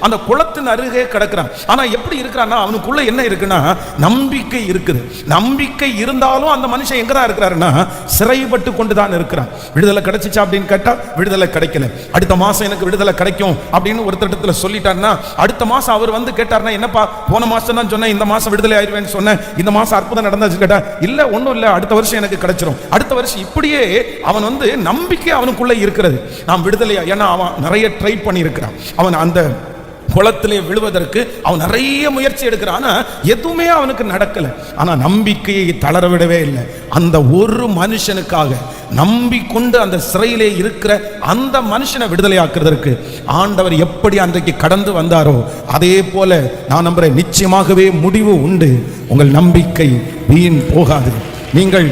அந்த குளத்தின் அருகே கிடக்கிறான். ஆனா எப்படி இருக்கிறான்னா, அவனுக்குள்ள என்ன இருக்குன்னா, நம்பிக்கை இருக்குது. நம்பிக்கை இருந்தாலும் அந்த மனுஷன் எங்கதான் இருக்கிறாருன்னா, சிறைப்பட்டு கொண்டுதான் இருக்கிறான். விடுதலை கிடைச்சிச்சா அப்படின்னு கேட்டா விடுதலை கிடைக்கல. அடுத்த மாசம் எனக்கு விடுதலை கிடைக்கும் அப்படின்னு ஒரு திட்டத்தில் சொல்லிட்டாருன்னா, அடுத்த மாசம் அவர் கேட்டாருன்னா, என்னப்பா போன மாசம் தான் சொன்னேன், இந்த மாசம் விடுதலை ஆயிடுவேன்னு சொன்னேன், இந்த மாசம் அற்புதம் நடந்தாச்சு கேட்டா, இல்ல ஒன்றும் இல்லை, அடுத்த வருஷம் எனக்கு கிடைச்சிரும், அடுத்த வருஷம். இப்படியே அவன் நம்பிக்கை அவனுக்குள்ள இருக்கிறது. நாம் விடுதலையா, ஏன்னா அவன் நிறைய ட்ரை பண்ணி இருக்கிறான். அவன் அந்த குளத்திலே விழுவதற்கு அவன் நிறைய முயற்சி எடுக்கிறான். எதுவுமே அவனுக்கு நடக்கல. ஆனா நம்பிக்கையை தளர விடவே இல்லை. அந்த ஒரு மனுஷனுக்காக நம்பிக்கொண்டு அந்த சிறையிலே இருக்கிற அந்த மனுஷனை விடுதலையாக்குறதற்கு ஆண்டவர் எப்படி அன்றைக்கு கடந்து வந்தாரோ, அதே போல நான் நம்புறேன், நிச்சயமாகவே முடிவு உண்டு. உங்கள் நம்பிக்கை வீண் போகாது. நீங்கள்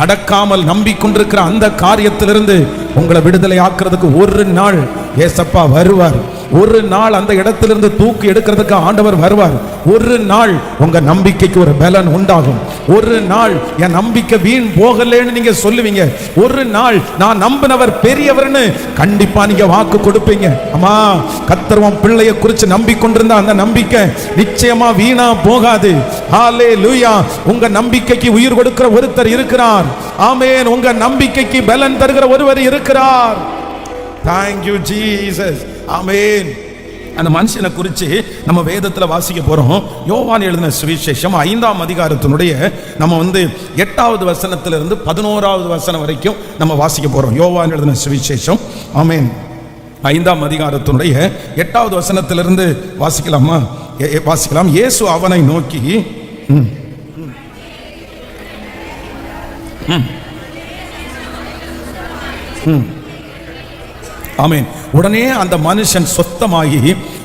நடக்காமல் நம்பிக்கொண்டிருக்கிற அந்த காரியத்திலிருந்து உங்களை விடுதலை ஆக்குறதுக்கு ஒரு நாள் ஏசப்பா வருவார். ஒரு நாள் அந்த இடத்திலிருந்து தூக்கி எடுக்கிறதுக்கு ஆண்டவர் வருவார். ஒரு நாள் உங்க நம்பிக்கைக்கு ஒரு பலன் உண்டாகும். ஒரு நாள் என் நம்பிக்கை வீண் போகலன்னு நீங்க சொல்லுவீங்க. ஒரு நாள் நான் நம்பினவர் பெரியவர்னு கண்டிப்பா நீங்க வாக்கு கொடுப்பீங்க. அம்மா, கர்த்தர் பிள்ளையை குறித்து நம்பிக்கொண்டிருந்த அந்த நம்பிக்கை நிச்சயமா வீணா போகாது. ஹல்லேலூயா. உங்க நம்பிக்கைக்கு உயிர் கொடுக்கிற ஒருத்தர் இருக்கிறார். ஆமென். உங்க நம்பிக்கைக்கு பலன் தருகிற ஒருவர் இருக்கிறார். Thank you Jesus. ஆமென். அந்த மனுஷனை குறித்து நம்ம வேதத்தில் வாசிக்க போறோம். யோவான் எழுதின சுவிசேஷம் 5ஆம் அதிகாரத்தினுடைய நம்ம 8வது வசனத்திலிருந்து 11வது வசனம் வரைக்கும் நம்ம வாசிக்க போறோம். யோவான் எழுதின சுவிசேஷம் ஆமென் 5ஆம் அதிகாரத்தினுடைய 8வது வசனத்திலிருந்து வாசிக்கலாமா? வாசிக்கலாம். இயேசு அவனை நோக்கி ஆமென். உடனே அந்த மனுஷன் சொத்தமாகி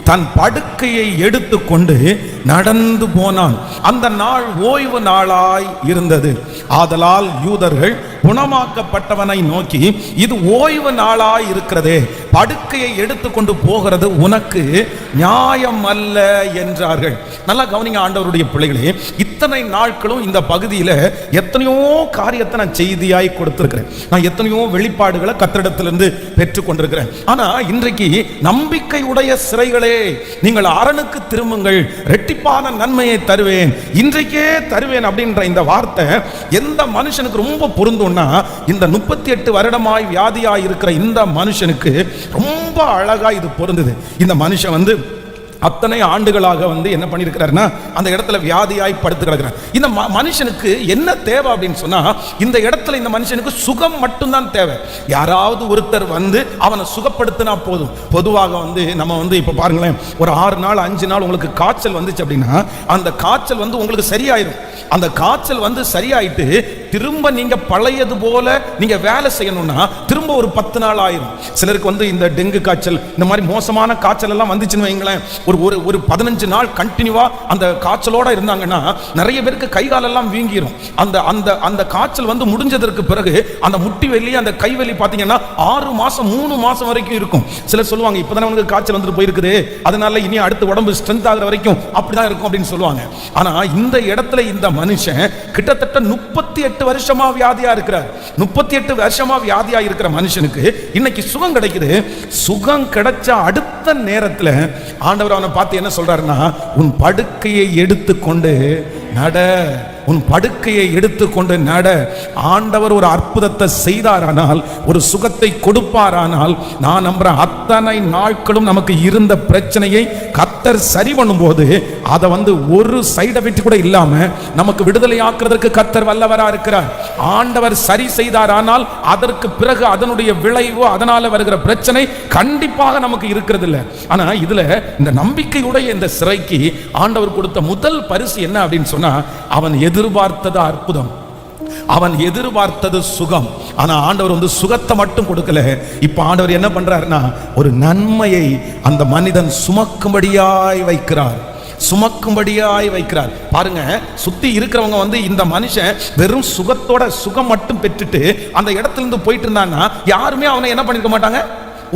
தன் படுக்கையை எடுத்துக்கொண்டு நடந்து போனான். அந்த நாள் ஓய்வு நாளாய் இருந்தது. ஆதலால் யூதர்கள் குணமாக்கப்பட்டவனை நோக்கி, இது ஓய்வு நாளாய் இருக்கிறதே, படுக்கையை எடுத்துக்கொண்டு போகிறது உனக்கு நியாயம் அல்ல என்றார்கள். நல்லா கவனிங்க ஆண்டவருடைய பிள்ளைகளே, இத்தனை நாட்களும் இந்த பகுதியில் எத்தனையோ காரியத்தை நான் செய்தியாய் கொடுத்திருக்கிறேன். நான் எத்தனையோ வெளிப்பாடுகளை கர்த்தரிடத்திலிருந்து பெற்றுக் கொண்டிருக்கிறேன். ஆனா இன்றைக்கு நம்பிக்கையுடைய சிறைகளே, நீங்கள் அரணுக்கு திரும்புங்கள், இரட்டிப்பான நன்மையை தருவேன், இன்றைக்கே தருவேன் அப்படின்ற இந்த வார்த்தை எந்த மனுஷனுக்கு ரொம்ப பொருந்தும்னா, இந்த 38 வருடமாய் வியாதியாய் இருக்கிற இந்த மனுஷனுக்கு ரொம்ப அழகா இது பொருந்தது. இந்த மனுஷன் அத்தனை ஆண்டுகளாக வந்து என்ன பண்ணியிருக்கிறாருன்னா அந்த இடத்துல வியாதியாய் படுத்து கிடக்கிறார். இந்த மனுஷனுக்கு என்ன தேவை அப்படின்னு சொன்னா, இந்த இடத்துல இந்த மனுஷனுக்கு சுகம் மட்டும்தான் தேவை. யாராவது ஒருத்தர் வந்து அவனை சுகப்படுத்தினா போதும். பொதுவாக வந்து நம்ம வந்து இப்ப பாருங்களேன், ஒரு 6 நாள் 5 நாள் உங்களுக்கு காய்ச்சல் வந்துச்சு அப்படின்னா அந்த காய்ச்சல் வந்து உங்களுக்கு சரியாயிரும். அந்த காய்ச்சல் வந்து சரியாயிட்டு திரும்ப நீங்க பழையது போல நீங்க வேலை செய்யணும்னா திரும்ப ஒரு 10 நாள் ஆயிரும். சிலருக்கு வந்து இந்த டெங்கு காய்ச்சல் இந்த மாதிரி மோசமான காய்ச்சல் எல்லாம் வந்துச்சுன்னு வைங்களேன், ஒரு 15 நாள் கண்டினியூவா அந்த காய்ச்சலோட இருந்தாங்கன்னா நிறைய பேருக்கு கை காலெல்லாம் வீங்கிரும். அந்த அந்த அந்த காய்ச்சல் வந்து முடிஞ்சதற்கு பிறகு அந்த முட்டி வலி அந்த கை வலி பாத்தீங்கன்னா 6 மாசம் 3 மாசம் வரைக்கும் இருக்கும். சிலர் சொல்லுவாங்க இப்பதானே உனக்கு காய்ச்சல் வந்துட்டு போயிருக்குது, அதனால இனி அடுத்த உடம்பு ஸ்ட்ரென்த் ஆகிற வரைக்கும் அப்படிதான் இருக்கும் அப்படின்னு சொல்லுவாங்க. ஆனா இந்த இடத்துல இந்த மனுஷன் கிட்டத்தட்ட 38 வருஷமா வியாதியா இருக்கிறார். 38 வருஷமா வியாதியா இருக்கிற மனுஷனுக்கு இன்னைக்கு சுகம் கிடைக்குது. சுகம் கிடைச்ச அடுத்த நேரத்தில் ஆண்டவர் அவனை பார்த்து என்ன சொல்றாருன்னா, உன் படுக்கையை எடுத்துக்கொண்டு நட, உன் படுக்கையை எடுத்துக்கொண்டு நட. ஆண்டவர் ஒரு அற்புதத்தை செய்தாரானால், ஒரு சுகத்தை கொடுப்பாரானால், நான் நம்புறேன் அத்தனை நாட்களும் நமக்கு இருந்த பிரச்சனையை கர்த்தர் சரி பண்ணும்போது அதை வந்து ஒரு சைடு எஃபெக்ட் கூட இல்லாம நமக்கு விடுதலை ஆக்குறதுக்கு கர்த்தர் வல்லவரா இருக்கிறார். ஆண்டவர் சரி செய்தாரானால் அதற்கு பிறகு அதனுடைய விளைவு, அதனால வருகிற பிரச்சனை கண்டிப்பாக நமக்கு இருக்கிறது இல்லை. ஆனா இதுல இந்த நம்பிக்கையுடைய இந்த சிறைக்கு ஆண்டவர் கொடுத்த முதல் பரிசு என்ன அப்படின்னு சொன்னா, அவன் எதிர்பார்த்தது அற்புதம், அவன் எதிர்பார்த்தது சுகம். ஆனா ஆண்டவர் வந்து சுகத்தை மட்டும் கொடுக்கல. இப்ப ஆண்டவர் என்ன பண்றாருன்னா, ஒரு நன்மையை அந்த மனிதன் சுமக்கும்படியாய் வைக்கிறார், சுமக்கும்படியாய் வைக்கிறார். பாருங்க, சுத்தி இருக்கிறவங்க வந்து இந்த மனுஷன் வெறும் சுகத்தோட சுகம் மட்டும் பெற்றுட்டு அந்த இடத்துல இருந்து போயிட்டு இருந்தான்னா யாருமே அவனை என்ன பண்ணிருக்க மாட்டாங்க,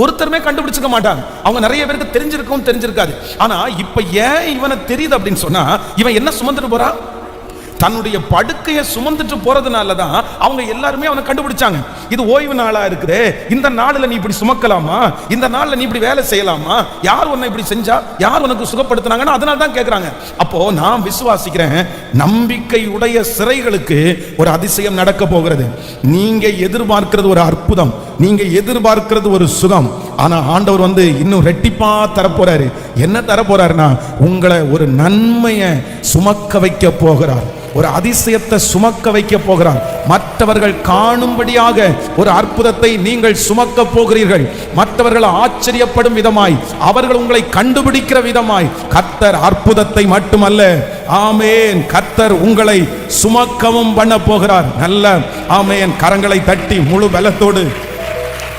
ஒருத்தருமே கண்டுபிடிச்சுக்க மாட்டாங்க. அவங்க நிறைய பேருக்கு தெரிஞ்சிருக்கும் தெரிஞ்சிருக்காது. ஆனா இப்ப ஏன் இவனை தெரியுது அப்படின்னு சொன்னா, இவன் என்ன சுமந்துட்டு போறான், தன்னுடைய படுக்கையை சுமந்துட்டு போறதுனாலதான் அவங்க எல்லாருமே அவனை கண்டுபிடிச்சாங்க. இது ஓய்வு நாளா இருக்குது, இந்த நாள்ல நீ இப்படி சுமக்கலாமா, இந்த நாள்ல நீ இப்படி வேலை செய்யலாமா, யார் உன்னை இப்படி செஞ்சா, யார் உனக்கு சுகப்படுத்தினாங்கன்னு அதனால தான் கேட்கறாங்க. அப்போ நான் விசுவாசிக்கிறேன், நம்பிக்கையுடைய சிறைகளுக்கு ஒரு அதிசயம் நடக்க போகிறது. நீங்க எதிர்பார்க்கிறது ஒரு அற்புதம், நீங்க எதிர்பார்க்கிறது ஒரு சுகம். ஆனா ஆண்டவர் வந்து இன்னும் ரெட்டிப்பா தரப்போறாரு. என்ன தரப்போறாருன்னா, உங்களை ஒரு நன்மையை சுமக்க வைக்க போகிறார், ஒரு அதிசயத்தை சுமக்க வைக்க போகிறார். மற்றவர்கள் காணும்படியாக ஒரு அற்புதத்தை நீங்கள் சுமக்க போகிறீர்கள். மற்றவர்கள் ஆச்சரியப்படும் விதமாய், அவர்கள் உங்களை கண்டுபிடிக்கிற விதமாய் கர்த்தர் அற்புதத்தை மட்டுமல்ல, ஆமேன், கர்த்தர் உங்களை சுமக்கவும் பண்ண போகிறார். நல்ல ஆமேன், கரங்களை தட்டி முழு பலத்தோடு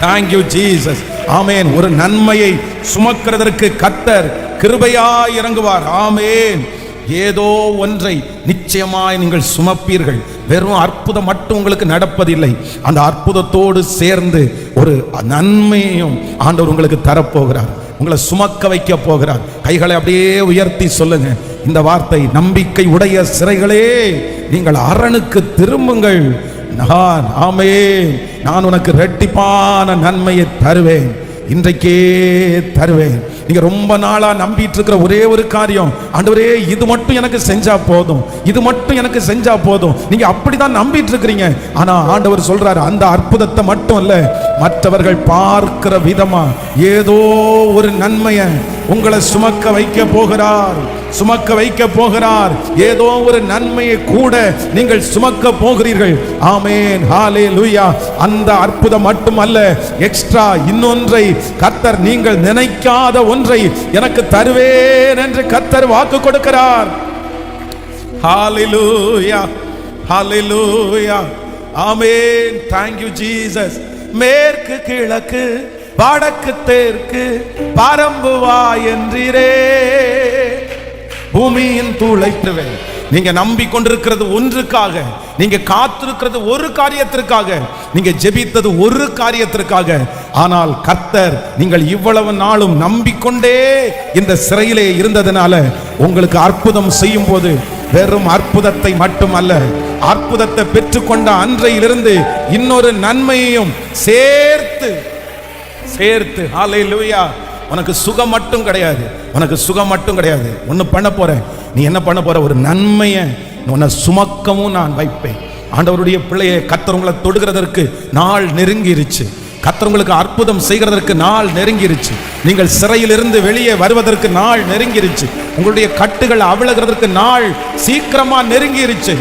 Thank you Jesus. ஆமேன். ஒரு நன்மையை சுமக்கிறதற்கு கர்த்தர் கிருபையாய் இறங்குவார். ஆமேன். ஏதோ ஒன்றை நிச்சயமாய் நீங்கள் சுமப்பீர்கள். வெறும் அற்புதம் மட்டும் உங்களுக்கு நடப்பதில்லை, அந்த அற்புதத்தோடு சேர்ந்து ஒரு நன்மையையும் ஆண்டவர் உங்களுக்கு தரப்போகிறார், உங்களை சுமக்க வைக்க போகிறார். கைகளை அப்படியே உயர்த்தி சொல்லுங்க இந்த வார்த்தை, நம்பிக்கை உடைய சிறைகளே நீங்கள் அரணுக்கு திரும்புங்கள். ஆமென். நான் உனக்கு இரட்டிப்பான நன்மையை தருவேன், இன்றைக்கே தருவேன். நீங்க ரொம்ப நாளா நம்பிட்டு இருக்கிற ஒரே ஒரு காரியம், ஆண்டவரே இது மட்டும் எனக்கு செஞ்சா போதும், இது மட்டும் எனக்கு செஞ்சா போதும், நீங்க அப்படிதான் நம்பிட்டு இருக்கிறீங்க. ஆனா ஆண்டவர் சொல்றாரு, அந்த அற்புதத்தை மட்டும் இல்ல, மற்றவர்கள் பார்க்கிற விதமா ஏதோ ஒரு நன்மையை உங்களை சுமக்க வைக்க போகிறார், சுமக்க வைக்க போகிறார். ஏதோ ஒரு நன்மையை கூட நீங்கள் சுமக்க போகிறீர்கள். ஆமென், ஹalleluya. அந்த அற்புதம் மட்டுமல்ல, எக்ஸ்ட்ரா இன்னொன்றை கர்த்தர் நீங்கள் நினைக்காத ஒன்றை எனக்கு தருவேன் என்று கர்த்தர் வாக்கு கொடுக்கிறார். ஹalleluya, ஹalleluya. ஆமென். Thank you Jesus. மேற்கு கிழக்கு வடக்கு தெற்கு பரம்புவா என்றீரே, பூமியின் துளைத்துவே. நீங்க நம்பிக்கொண்டிருக்கிறது ஒன்றுக்காக, நீங்க காத்திருக்கிறது ஒரு காரியத்திற்காக, நீங்க ஜெபித்தது ஒரு காரியத்திற்காக. ஆனால் கர்த்தர் நீங்கள் இவ்வளவு நாளும் நம்பிக்கொண்டே இந்த சிறையிலே இருந்ததனால உங்களுக்கு அற்புதம் செய்யும் போது வெறும் அற்புதத்தை மட்டுமல்ல, அற்புதத்தை பெற்றுக்கொண்ட அன்றையிலிருந்து இன்னொரு நன்மையையும் சேர்த்து சேர்த்து ஹalleluya. உனக்கு சுகம் மட்டும் கிடையாது, உனக்கு சுகம் மட்டும் கிடையாது, ஒன்னு பண்ண போற. நீ என்ன பண்ண போற, ஒரு நன்மையை உன்னை சுமக்கவும் நான் வைப்பேன். ஆண்டவருடைய பிள்ளையை, கர்த்தர் உங்களை தொடுகிறதற்கு நாள் நெருங்கிருச்சு, கர்த்தர் உங்களுக்கு அற்புதம் செய்கிறதற்கு நாள் நெருங்கிருச்சு. நீங்கள் சிறையிலிருந்து வெளியே வருவதற்கு நாள் நெருங்கிருச்சு. உங்களுடைய கட்டுகள் அவிழுகிறதற்கு நாள் சீக்கிரமா நெருங்கிருச்சு.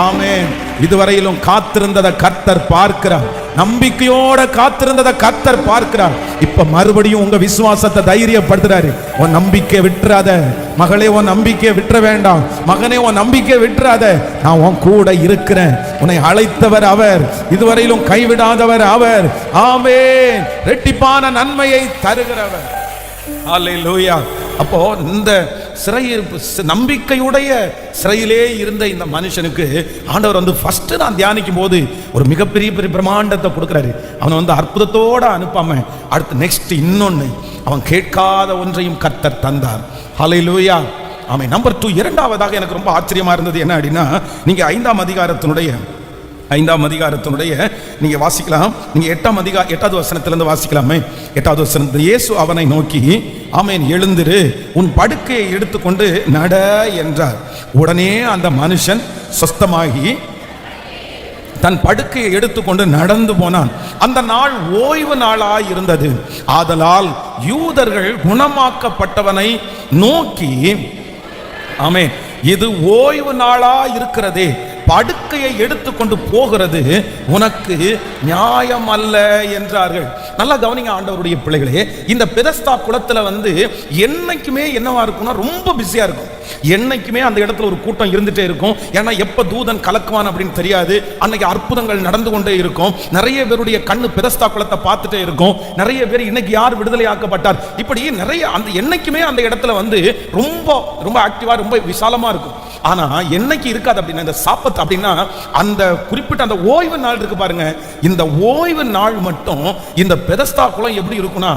ஆமென். இதுவரையிலும் காத்திருந்ததை கர்த்தர் பார்க்கிறார். நம்பிக்கையோட காத்திருந்ததை கர்த்தர் பார்க்கிறார். இப்ப மறுபடியும் உங்க விசுவாசத்தை தைரியப்படுத்துறாரு. உன் நம்பிக்கை விட்டுறாத மகளே, உன் நம்பிக்கை விட்டுற வேண்டாம். மகனே, உன் நம்பிக்கை விட்டுறாத. நான் உன் கூட இருக்கிறேன். உன்னை அழைத்தவர் அவர், இதுவரையிலும் கைவிடாதவர் அவர். ஆமென். இரட்டிப்பான நன்மையை தருகிறவர். அல்லேலூயா. அப்போ இந்த நம்பிக்கையுடைய சிறையிலே இருந்த இந்த மனுஷனுக்கு ஆண்டவர் வந்து ஃபர்ஸ்ட் நான் தியானிக்கும் போது ஒரு மிகப்பெரிய பிரம்மாண்டத்தை கொடுக்கிறாரு. அவன் அற்புதத்தோட அனுப்பாம அடுத்து நெக்ஸ்ட் இன்னொன்னு அவன் கேட்காத ஒன்றையும் கர்த்தர் தந்தார். ஹல்லேலூயா. ஆமென். நம்பர் 2, இரண்டாவதாக எனக்கு ரொம்ப ஆச்சரியமா இருந்தது என்ன அப்படின்னா, நீங்க 5ஆம் அதிகாரத்தினுடைய நீங்க வாசிக்கலாம். நீங்க 8வது வசனத்திலிருந்து வாசிக்கலாமே. 8வது வசனத்தில் இயேசு அவனை நோக்கி, ஆமென், எழுந்திரு, உன் படுக்கையை எடுத்துக்கொண்டு நட என்றார். உடனே அந்த மனுஷன் சொஸ்தமாகி தன் படுக்கையை எடுத்துக்கொண்டு நடந்து போனான். அந்த நாள் ஓய்வு நாளாய் இருந்தது. ஆதலால் யூதர்கள் குணமாக்கப்பட்டவனை நோக்கி, ஆமென், இது ஓய்வு நாளா இருக்கிறதே, படுக்கையை எடுத்துக்கொண்டு போகிறது உனக்கு நியாயம் அல்ல என்றார்கள். நல்லா கவனிங்க ஆண்டவருடைய பிள்ளைகளே. இந்த பெதஸ்தா குளத்துல என்னைக்குமே என்னவா இருக்கும்னா ரொம்ப பிஸியா இருக்கும். என்னைக்குமே அந்த இடத்துல ஒரு கூட்டம் இருந்துட்டே இருக்கும். ஏன்னா எப்ப தூதன் கலக்குவான் அப்படின்னு தெரியாது. அன்னைக்கு அற்புதங்கள் நடந்து கொண்டே இருக்கும். நிறைய பேருடைய கண்ணு பெதஸ்தா குளத்தை பார்த்துட்டே இருக்கும். நிறைய பேர் இன்னைக்கு யார் விடுதலை ஆக்கப்பட்டார், இப்படி நிறைய என்னைக்குமே அந்த இடத்துல ரொம்ப ரொம்ப ஆக்டிவா ரொம்ப விசாலமா இருக்கும். ஆனா என்னைக்கு இருக்காது அப்படின்னா, இந்த சாபத் அப்படின்னா அந்த குறிப்பிட்ட அந்த ஓய்வு நாள் இருக்கு பாருங்க. இந்த ஓய்வு நாள் மட்டும் இந்த பெதஸ்தா குளம் எப்படி இருக்கும்னா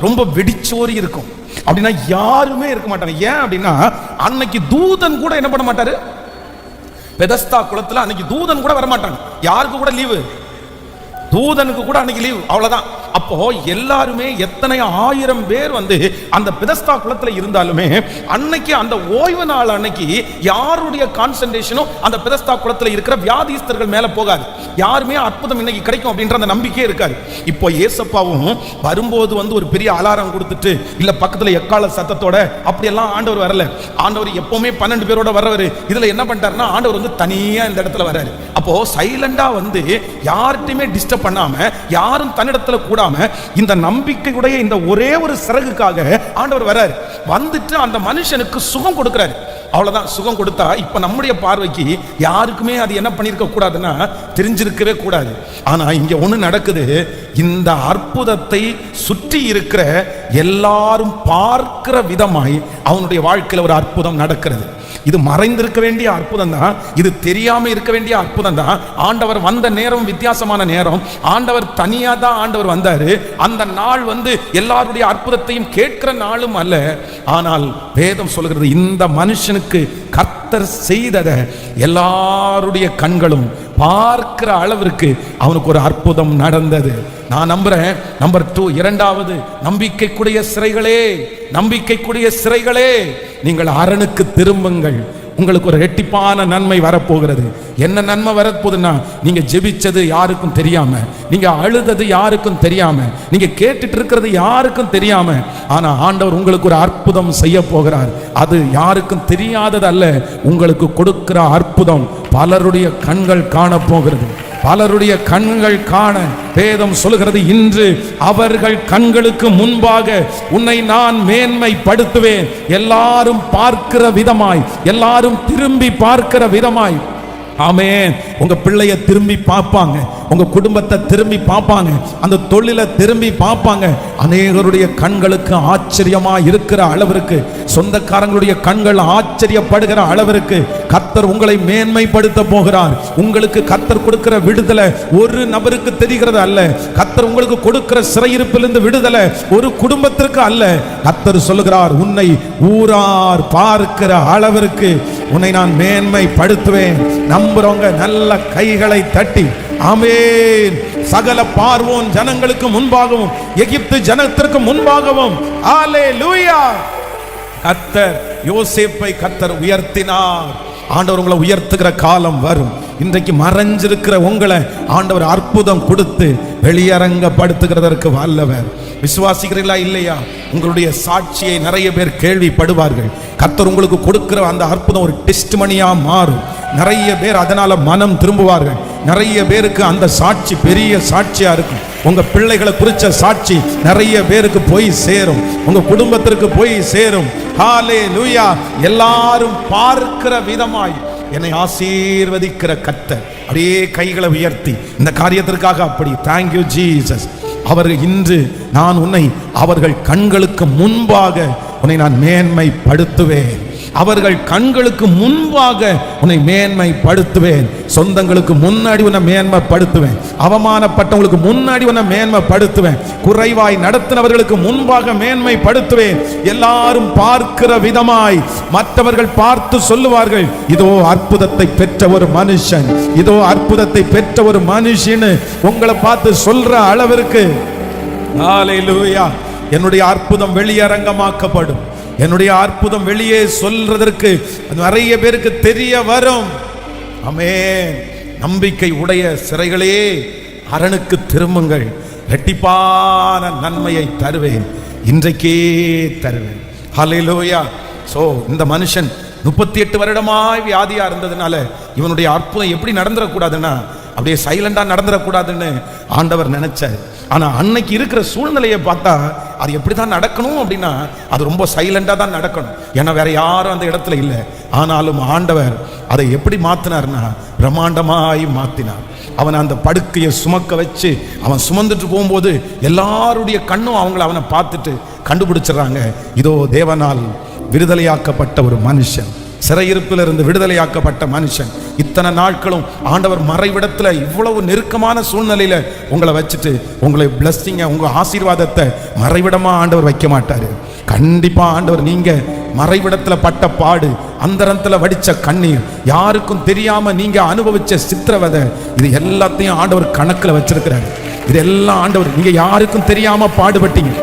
ரொம்ப வெடிச்சோரி இருக்கும். அப்படின்னா யாருமே இருக்க மாட்டாங்க. ஏன் அப்படின்னா அன்னைக்கு தூதன் கூட என்ன பண்ண மாட்டாரு. பெதஸ்தா குளத்துல அன்னைக்கு தூதன் கூட வர மாட்டாங்க. யாருக்கு கூட லீவு, தூதனுக்கு கூட அன்னைக்கு லீவ், அவ்வளவுதான். அப்போ எல்லாருமே எத்தனை 1000 பேர் அந்த பெதஸ்தா குளத்துல இருந்தாலுமே அன்னைக்கு அந்த ஓய்வு நாள் அன்னைக்கு யாருடைய கான்சென்ட்ரேஷனும் அந்த பெதஸ்தா குளத்துல இருக்கிற வியாதிஸ்தர்கள் மேல போகாது. யாருமே அற்புதம் இன்னைக்கு கிடைக்கும் அப்படின்ற அந்த நம்பிக்கையே இருக்காது. இப்போ ஏசப்பாவும் வரும்போது ஒரு பெரிய அலாரம் கொடுத்துட்டு இல்ல பக்கத்துல எக்கால சத்தத்தோட அப்படியெல்லாம் ஆண்டவர் வரல. ஆண்டவர் எப்பவுமே 12 பேரோட வர்றவர். இதுல என்ன பண்ணிட்டாருன்னா ஆண்டவர் தனியா இந்த இடத்துல வர்றாரு. அப்போ சைலண்டா யார்கிட்டயுமே டிஸ்டர்ப் பண்ணாம, யாரும் தன்னிடத்துல கூடாம, இந்த நம்பிக்கையுடைய இந்த ஒரே ஒரு சிறகுக்காக ஆண்டவர் வர்றாரு. வந்துட்டு அந்த மனுஷனுக்கு சுகம் கொடுக்கிறாரு. அவ்வளவுதான். சுகம் கொடுத்தா இப்ப நம்முடைய பார்வைக்கு யாருக்குமே அது என்ன பண்ணிருக்க கூடாதுன்னா தெரிஞ்சிருக்கவே கூடாது. ஆனா இங்க ஒண்ணு நடக்குது. இந்த அற்புதத்தை சுற்றி இருக்கிற எல்லாரும் பார்க்கிற விதமாய் அவனுடைய வாழ்க்கையில் ஒரு அற்புதம் நடக்கிறது. இது மறைந்திருக்க வேண்டிய அற்புதம் தான். இது தெரியாம இருக்க வேண்டிய அற்புதம் தான். ஆண்டவர் வந்த நேரம் வித்தியாசமான நேரம். ஆண்டவர் தனியா தான் ஆண்டவர் வந்தாரு. அந்த நாள் எல்லாருடைய அற்புதத்தையும் கேட்கிற நாளும் அல்ல. ஆனால் வேதம் சொல்கிறது இந்த மனுஷனுக்கு கர்த்தர் செய்ததை எல்லாருடைய கண்களும் பார்க்கிற அளவிற்கு அவனுக்கு ஒரு அற்புதம் நடந்தது. நான் நம்புறேன். நம்பர் 2, இரண்டாவது, நம்பிக்கைக்குரிய சிறைகளே, நீங்கள் அரணுக்கு திரும்புங்கள். உங்களுக்கு ஒரு ரெட்டிப்பான நன்மை வரப்போகிறது. என்ன நன்மை வரப்போகுதுன்னா, நீங்க ஜெபிச்சது யாருக்கும் தெரியாம, நீங்க அழுதது யாருக்கும் தெரியாம, நீங்க கேட்டுட்டு இருக்கிறது யாருக்கும் தெரியாம, ஆனா ஆண்டவர் உங்களுக்கு ஒரு அற்புதம் செய்ய போகிறார். அது யாருக்கும் தெரியாதது அல்ல. உங்களுக்கு கொடுக்கிற அற்புதம் பலருடைய கண்கள் காண போகிறது. பலருடைய கண்கள் காண வேதம் சொல்கிறது, இன்று அவர்கள் கண்களுக்கு முன்பாக உன்னை நான் மேன்மைப்படுத்துவேன். எல்லாரும் பார்க்கிற விதமாய், எல்லாரும் திரும்பி பார்க்கிற விதமாய். ஆமென். உங்க பிள்ளைய திரும்பி பார்ப்பாங்க, உங்க குடும்பத்தை திரும்பி பார்ப்பாங்க, அந்த தொழிலை திரும்பி பார்ப்பாங்க. அநேகருடைய கண்களுக்கு ஆச்சரியமா இருக்கிற அளவிற்கு, சொந்தக்காரங்களுடைய கண்கள் ஆச்சரியப்படுகிற அளவிற்கு கர்த்தர் உங்களை மேன்மைப்படுத்த போகிறார். உங்களுக்கு கர்த்தர் கொடுக்கிற விடுதலை ஒரு நபருக்கு தெரிகிறது அல்ல. கர்த்தர் உங்களுக்கு கொடுக்கிற சிறையிருப்பிலிருந்து விடுதலை ஒரு குடும்பத்திற்கு அல்ல. கர்த்தர் சொல்லுகிறார், உன்னை ஊரார் பார்க்கிற அளவிற்கு உன்னை நான் மேன்மைப்படுத்துவேன். நம்புறவங்க நல்ல கைகளை தட்டி ஆமென். சகல பார்வோன் ஜனங்களுக்கு முன்பாகவும் எகிப்து ஜனத்திற்கு முன்பாகவும் அல்லேலூயா. கர்த்தர் யோசேப்பை கர்த்தர் உயர்த்தினார். ஆண்டவர் உங்களை உயர்த்துகிற காலம் வரும். இன்றைக்கு மறைஞ்சிருக்கிற உங்களை ஆண்டவர் அற்புதம் கொடுத்து வெளியரங்கப்படுத்துகிறதற்கு வல்லவர். விசுவாசிக்கிறீர்களா இல்லையா? உங்களுடைய சாட்சியை நிறைய பேர் கேள்விப்படுவார்கள். கர்த்தர் உங்களுக்கு கொடுக்கிற அந்த அற்புதம் ஒரு டெஸ்டிமனியா மாறும். நிறைய பேர் அதனால மனம் திரும்புவார்கள். நிறைய பேருக்கு அந்த சாட்சி பெரிய சாட்சியா இருக்கும். உங்க பிள்ளைகளை குறிச்ச சாட்சி நிறைய பேருக்கு போய் சேரும், உங்க குடும்பத்திற்கு போய் சேரும். ஹல்லேலூயா! எல்லாரும் பார்க்கிற விதமாய் என்னை ஆசீர்வதிக்கிற கர்த்தர். அப்படியே கைகளை உயர்த்தி இந்த காரியத்திற்காக அப்படி தேங்க்யூ ஜீசஸ். அவர்கள் இன்று நான் உன்னை அவர்கள் கண்களுக்கு முன்பாக உன்னை நான் மேன்மைப்படுத்துவேன். அவர்கள் கண்களுக்கு முன்பாக உன்னை மேன்மைப்படுத்துவேன். சொந்தங்களுக்கு முன்னாடி உன்னை மேன்மைப்படுத்துவேன். அவமானப்பட்டவங்களுக்கு முன்னாடி உன்னை மேன்மைப்படுத்துவேன். குறைவாய் நடத்தினவர்களுக்கு முன்பாக மேன்மைப்படுத்துவேன். எல்லாரும் பார்க்கிற விதமாய் மற்றவர்கள் பார்த்து சொல்லுவார்கள், இதோ அற்புதத்தை பெற்ற ஒரு மனுஷன், இதோ அற்புதத்தை பெற்ற ஒரு மனுஷன் உங்களை பார்த்து சொல்ற அளவிற்கு ஹல்லேலூயா என்னுடைய அற்புதம் வெளியரங்கமாக்கப்படும். என்னுடைய அற்புதம் வெளியே சொல்றதற்கு நிறைய பேருக்கு தெரிய வரும். ஆமென். நம்பிக்கை உடைய சிறைகளே அரணுக்கு திரும்புங்கள், இரட்டிப்பான நன்மையை தருவேன், இன்றைக்கே தருவேன். ஹல்லேலூயா. சோ இந்த மனுஷன் 38 வருடமாய் வியாதியா இருந்ததுனால இவனுடைய அற்புதம் எப்படி நடந்துடக்கூடாதுன்னா அப்படியே சைலண்டா நடந்துடக்கூடாதுன்னு ஆண்டவர் நினைச்சார். ஆனா அன்னைக்கு இருக்கிற சூழ்நிலையை பார்த்தா அது எப்படிதான் நடக்கணும் அப்படின்னா அது ரொம்ப சைலண்டா தான் நடக்கணும். ஏன்னா வேற யாரும் அந்த இடத்துல இல்லை. ஆனாலும் ஆண்டவர் அதை எப்படி மாத்தினார்னா பிரம்மாண்டமாய் மாத்தினார். அவன் அந்த படுக்கையை சுமக்க வச்சு அவன் சுமந்துட்டு போகும்போது எல்லாருடைய கண்ணும் அவனை பார்த்துட்டு கண்டுபிடிச்சிடறாங்க, இதோ தேவனால் விடுதலையாக்கப்பட்ட ஒரு மனுஷன், சிறையிருப்பிலிருந்து விடுதலையாக்கப்பட்ட மனுஷன். இத்தனை நாட்களும் ஆண்டவர் மறைவிடத்துல இவ்வளவு நெருக்கமான சூழ்நிலையில உங்களை வச்சுட்டு உங்களை பிளஸ்ஸிங்க, உங்க ஆசீர்வாதத்தை மறைவிடமா ஆண்டவர் வைக்க மாட்டாரு. கண்டிப்பா ஆண்டவர் நீங்க மறைவிடத்துல பட்ட பாடு, அந்தரத்துல வடிச்ச கண்ணீர், யாருக்கும் தெரியாம நீங்க அனுபவிச்ச சித்திரவதை, இது எல்லாத்தையும் ஆண்டவர் கணக்குல வச்சிருக்கிறாரு. இதெல்லாம் ஆண்டவர், நீங்க யாருக்கும் தெரியாம பாடுபட்டீங்க,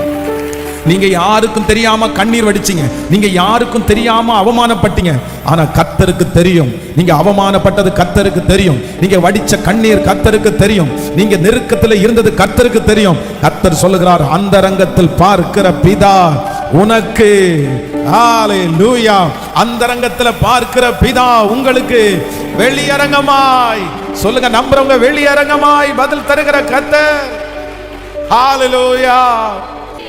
நீங்க யாருக்கும் தெரியாம கண்ணீர் வடிச்சீங்க, நீங்க யாருக்கும் தெரியாம அவமானப்பட்டீங்க. ஆனா கர்த்தருக்கு தெரியும். நீங்க அவமானப்பட்டது கர்த்தருக்கு தெரியும், நீங்க வடிச்ச கண்ணீர் கர்த்தருக்கு தெரியும், நீங்க நெருக்கத்துல இருந்தது கர்த்தருக்கு தெரியும். கர்த்தர் சொல்லுகிறார், அந்தரங்கத்தில் பார்க்கிற பிதா உனக்கு, ஹல்லேலூயா, அந்தரங்கத்துல பார்க்கிற பிதா உங்களுக்கு வெளியரங்கமாய், சொல்லுங்க நம்புறவங்க, வெளியரங்கமாய் பதில் தருகிற கர்த்தர். ஹல்லேலூயா.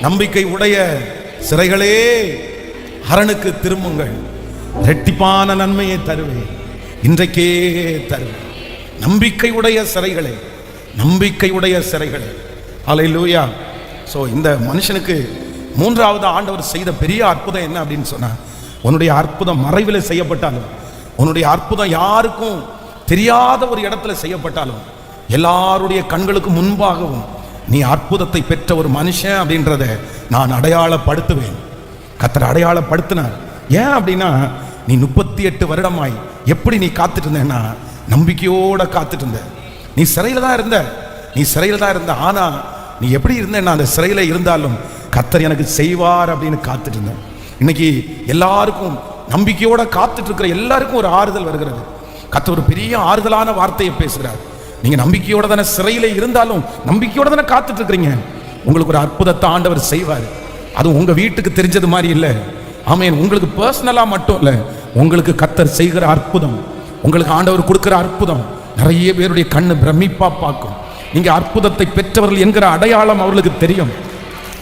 நம்பிக்கை உடைய சிறைகளே அரணுக்கு திரும்புங்கள், இரட்டிப்பான நன்மையை தருவேன், இன்றைக்கே தருவேன். நம்பிக்கை உடைய சிறைகளே, நம்பிக்கை உடைய சிறைகளே. ஹல்லேலூயா. ஸோ இந்த மனுஷனுக்கு மூன்றாவது ஆண்டவர் செய்த பெரிய அற்புதம் என்ன அப்படின்னு சொன்னா, உன்னுடைய அற்புதம் மறைவில் செய்யப்பட்டாலும், உன்னுடைய அற்புதம் யாருக்கும் தெரியாத ஒரு இடத்துல செய்யப்பட்டாலும், எல்லாருடைய கண்களுக்கு முன்பாகவும் நீ அற்புதத்தை பெற்ற ஒரு மனுஷன் அப்படின்றத நான் அடையாளப்படுத்துவேன். கர்த்தர் அடையாளப்படுத்தினார். ஏன் அப்படின்னா, நீ 38 வருடமாய் எப்படி நீ காத்துட்டு இருந்தேன்னா நம்பிக்கையோட காத்துட்டு இருந்த. நீ சிறையில தான் இருந்த, நீ சிறையில தான் இருந்த. ஆனா நீ எப்படி இருந்தேன்னா, அந்த சிறையில இருந்தாலும் கர்த்தர் எனக்கு செய்வார் அப்படின்னு காத்துட்டு இருந்த. இன்னைக்கு எல்லாருக்கும் நம்பிக்கையோட காத்துட்டு இருக்கிற எல்லாருக்கும் ஒரு ஆறுதல் வருகிறது. கர்த்தர் ஒரு பெரிய ஆறுதலான வார்த்தையை பேசுகிறார். நீங்க நம்பிக்கையோட தானே சிறையில இருந்தாலும் நம்பிக்கையோட தானே காத்துட்டு இருக்கிறீங்க. உங்களுக்கு ஒரு அற்புதத்தை ஆண்டவர் செய்வார். அது உங்க வீட்டுக்கு தெரிஞ்சது மாதிரி இல்லை. ஆமென். உங்களுக்கு பர்சனலா மட்டும் இல்லை, உங்களுக்கு கர்த்தர் செய்கிற அற்புதம், உங்களுக்கு ஆண்டவர் கொடுக்கிற அற்புதம் நிறைய பேருடைய கண்ணு பிரமிப்பா பார்க்கும். நீங்க அற்புதத்தை பெற்றவர்கள் என்கிற அடையாளம் அவர்களுக்கு தெரியும்.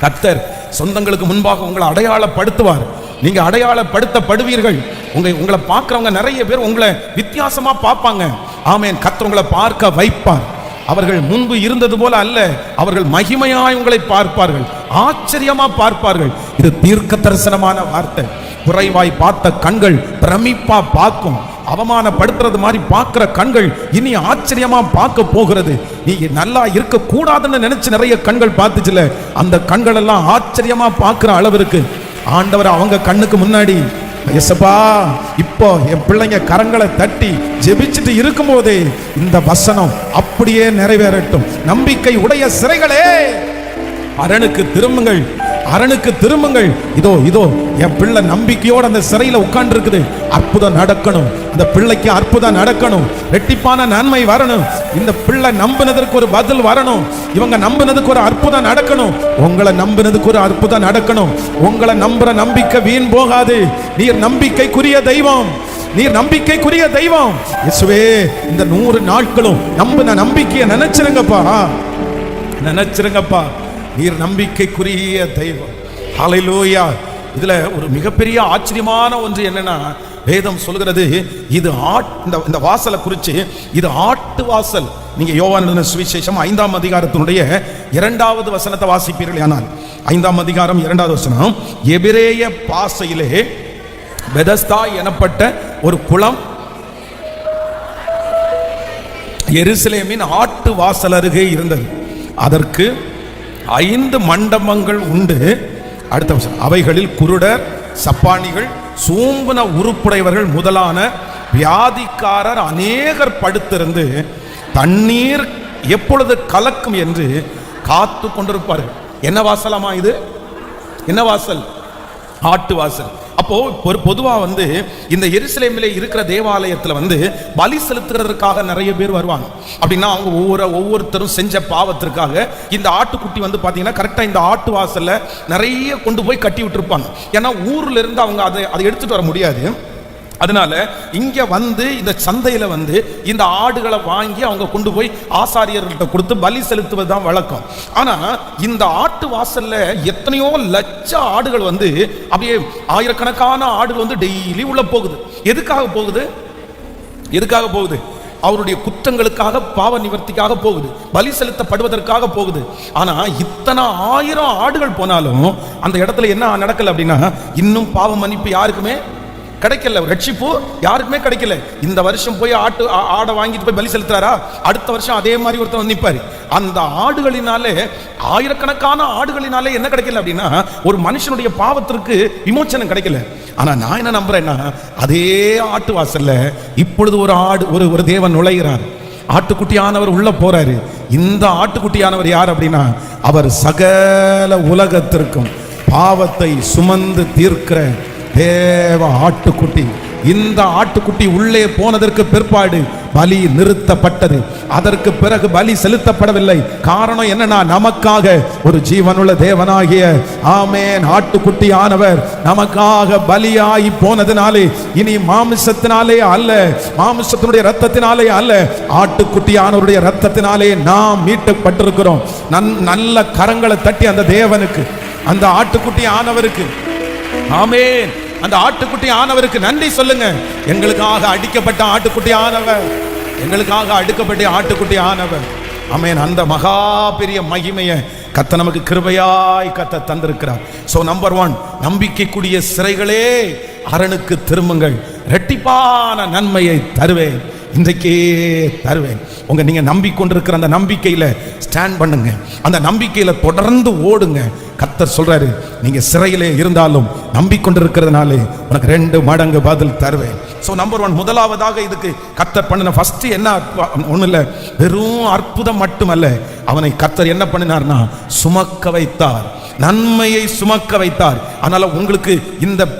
கர்த்தர் சொந்தங்களுக்கு முன்பாக உங்களை அடையாளப்படுத்துவார். நீங்க அடையாளப்படுத்தப்படுவீர்கள். உங்களை பார்க்கிறவங்க நிறைய பேர் உங்களை வித்தியாசமா பார்ப்பாங்க. ஆமென். கர்த்தர் உங்களை பார்க்க வைப்பார். அவர்கள் முன்பு இருந்தது போல அல்ல, அவர்கள் மகிமையாய் உங்களை பார்ப்பார்கள், ஆச்சரியமா பார்ப்பார்கள். இது தீர்க்க தரிசனமான வார்த்தை. குறைவாய் பார்த்த கண்கள் பிரமிப்பா பார்க்கும். அவமானப்படுத்துறது மாதிரி பார்க்கிற கண்கள் இனி ஆச்சரியமா பார்க்க போகிறது. நீ நல்லா இருக்க கூடாதுன்னு நினைச்சு நிறைய கண்கள் பார்த்துச்சுல, அந்த கண்கள் எல்லாம் ஆச்சரியமா பார்க்கிற அளவிற்கு ஆண்டவர் அவங்க கண்ணுக்கு முன்னாடி, இயேசுப்பா இப்போ என் பிள்ளைங்க கரங்களை தட்டி ஜெபிச்சுட்டு இருக்கும் போதே இந்த வசனம் அப்படியே நிறைவேறட்டும். நம்பிக்கை உடைய சிறைகளே அரணுக்கு திரும்புங்கள், அரணுக்கு திரும்புங்கள். இதோ இதோ என் பிள்ளை நம்பிக்கையோட அந்த சிறையில உட்கார்ந்து இருக்குது. அற்புதம் நடக்கணும், அந்த பிள்ளைக்கு அற்புதம் நடக்கணும், ரெட்டிப்பான நன்மை வரணும், இந்த பிள்ளை நம்பினதற்கு ஒரு பதில் வரணும், இவங்க நம்பினதுக்கு ஒரு அற்புதம் நடக்கணும், உங்களை நம்பினதுக்கு ஒரு அற்புதம் நடக்கணும். உங்களை நம்புற நம்பிக்கை வீண் போகாது. நீர் நம்பிக்கைக்குரிய தெய்வம், நீர் நம்பிக்கைக்குரிய தெய்வம். இயேசுவே, இந்த 100 நாட்களும் நம்பின நம்பிக்கையை நினைச்சிருங்கப்பா, நினைச்சிருங்கப்பா. நீர் நம்பிக்கைக்குரிய தெய்வம். ஹல்லேலூயா. இதுல ஒரு மிகப்பெரிய ஆச்சரியமான ஒன்று என்னன்னா, வேதம் சொல்கிறது இது இந்த வாசலை குறித்து, இது ஆட்டு வாசல். நீங்க யோவான் சுவிசேஷம் 5ஆம் அதிகாரத்தினுடைய 2வது வசனத்தை வாசிப்பீர்கள். ஆனால் 5ஆம் அதிகாரம் 2வது வசனம், எபிரேய பாஷையிலே பெதஸ்தா எனப்பட்ட ஒரு குளம் எருசலேமின் ஆட்டு வாசல் அருகே இருந்தது. அதற்கு 5 மண்டபங்கள் உண்டு. அடுத்த வசனம், அவைகளில் குருடர், சப்பானிகள், சூம்பன உறுப்புடையவர்கள் முதலான வியாதிக்காரர் அநேகர் படுத்திருந்து தண்ணீர் எப்பொழுது கலக்கும் என்று காத்து கொண்டிருப்பார்கள். என்ன வாசலமா இது? என்ன வாசல்? ஆட்டு வாசல். அப்போ பொதுவா இந்த எருசலேமிலே இருக்கிற தேவாலயத்துல பலி செலுத்துறதுக்காக நிறைய பேர் வருவாங்க. அப்படின்னா அவங்க ஒவ்வொருத்தரும் செஞ்ச பாவத்திற்காக இந்த ஆட்டுக்குட்டி பாத்தீங்கன்னா கரெக்டா இந்த ஆட்டு வாசல்ல நிறைய கொண்டு போய் கட்டி விட்டுருப்பாங்க. ஏன்னா ஊர்ல இருந்து அவங்க அதை எடுத்துட்டு வர முடியாது. அதனால இங்க இந்த சந்தையில இந்த ஆடுகளை வாங்கி அவங்க கொண்டு போய் ஆசாரியர்கள்ட்ட கொடுத்து பலி செலுத்துவது தான் வழக்கம். ஆனா இந்த ஆட்டு வாசல்ல எத்தனையோ லட்ச ஆடுகள் அப்படியே ஆயிரக்கணக்கான ஆடுகள் டெய்லி உள்ள போகுது. எதுக்காக போகுது? எதுக்காக போகுது? அவருடைய குற்றங்களுக்காக, பாவ நிவர்த்திக்காக போகுது, பலி செலுத்தப்படுவதற்காக போகுது. ஆனா இத்தனை 1000 ஆடுகள் போனாலும் அந்த இடத்துல என்ன நடக்கல அப்படின்னா, இன்னும் பாவ மன்னிப்பு யாருக்குமே கிடைக்கல, ரட்சிப்பு யாருக்குமே கிடைக்கல. இந்த வருஷம் போய் ஆடை வாங்கிட்டு போய் பலி செலுத்துறாரா, அடுத்த வருஷம் அதே மாதிரி ஒருத்தர் நிற்பாரு. அந்த ஆடுகளினாலே, ஆயிரக்கணக்கான ஆடுகளினாலே என்ன கிடைக்கல அப்படின்னா, ஒரு மனுஷனுடைய பாவத்திற்கு விமோச்சனம் கிடைக்கல. ஆனா நான் என்ன நம்புறேன்னா, அதே ஆட்டு வாசல்ல இப்பொழுது ஒரு தேவன் நுழைகிறார். ஆட்டுக்குட்டியானவர் உள்ள போறாரு. இந்த ஆட்டுக்குட்டியானவர் யார் அப்படின்னா, அவர் சகல உலகத்திற்கும் பாவத்தை சுமந்து தீர்க்கிற தேவ ஆட்டுக்குட்டி. இந்த ஆட்டுக்குட்டி உள்ளே போனதற்கு பிற்பாடு பலி நிறுத்தப்பட்டது. அதற்கு பிறகு பலி செலுத்தப்படவில்லை. காரணம் என்னன்னா, நமக்காக ஒரு ஜீவனுள்ள தேவனாகிய ஆமென் ஆட்டுக்குட்டி ஆனவர் நமக்காக பலியாகி போனதினாலே, இனி மாமிசத்தினாலே அல்ல, மாமிசத்தினுடைய இரத்தத்தினாலே அல்ல, ஆட்டுக்குட்டி ஆனவருடைய இரத்தத்தினாலே நாம் மீட்கப்பட்டிருக்கிறோம். நல்ல கரங்களை தட்டி அந்த தேவனுக்கு, அந்த ஆட்டுக்குட்டி ஆனவருக்கு, ஆமென், அந்த ஆட்டுக்குட்டி ஆனவருக்கு நன்றி சொல்லுங்க. எங்களுக்காக அடிக்கப்பட்ட ஆட்டுக்குட்டி ஆனவர், எங்களுக்காக அடுக்கப்பட்ட ஆட்டுக்குட்டி ஆனவர். ஆமென். அந்த மகா பெரிய மகிமையை கர்த்தர் நமக்கு கிருபையாய் கர்த்தர் தந்திருக்கிறார். சோ நம்பர் 1, நம்பிக்கைக்குரிய சிறைகளே அரணுக்கு திரும்புங்கள், இரட்டிப்பான நன்மையை தருவேன், இன்றைக்கே தருவேன். நீங்க நம்பிக்கொண்டிருக்கிற அந்த நம்பிக்கையில ஸ்டாண்ட் பண்ணுங்க, அந்த நம்பிக்கையில தொடர்ந்து ஓடுங்க. கர்த்தர் சொல்றாரு, நீங்க சிறையிலே இருந்தாலும் நம்பிக்கொண்டிருக்கிறதுனாலே உனக்கு 2 மடங்கு பதில் தருவேன். சோ நம்பர் 1, முதலாவதாக இதுக்கு கர்த்தர் பண்ணின ஃபர்ஸ்ட் என்ன? ஒண்ணு இல்ல, வெறும் அற்புதம் மட்டுமல்ல, அவனை கர்த்தர் என்ன பண்ணினார்னா சுமக்க வைத்தார், நன்மையை சுமக்க வைத்தார். அதனால உங்களுக்கு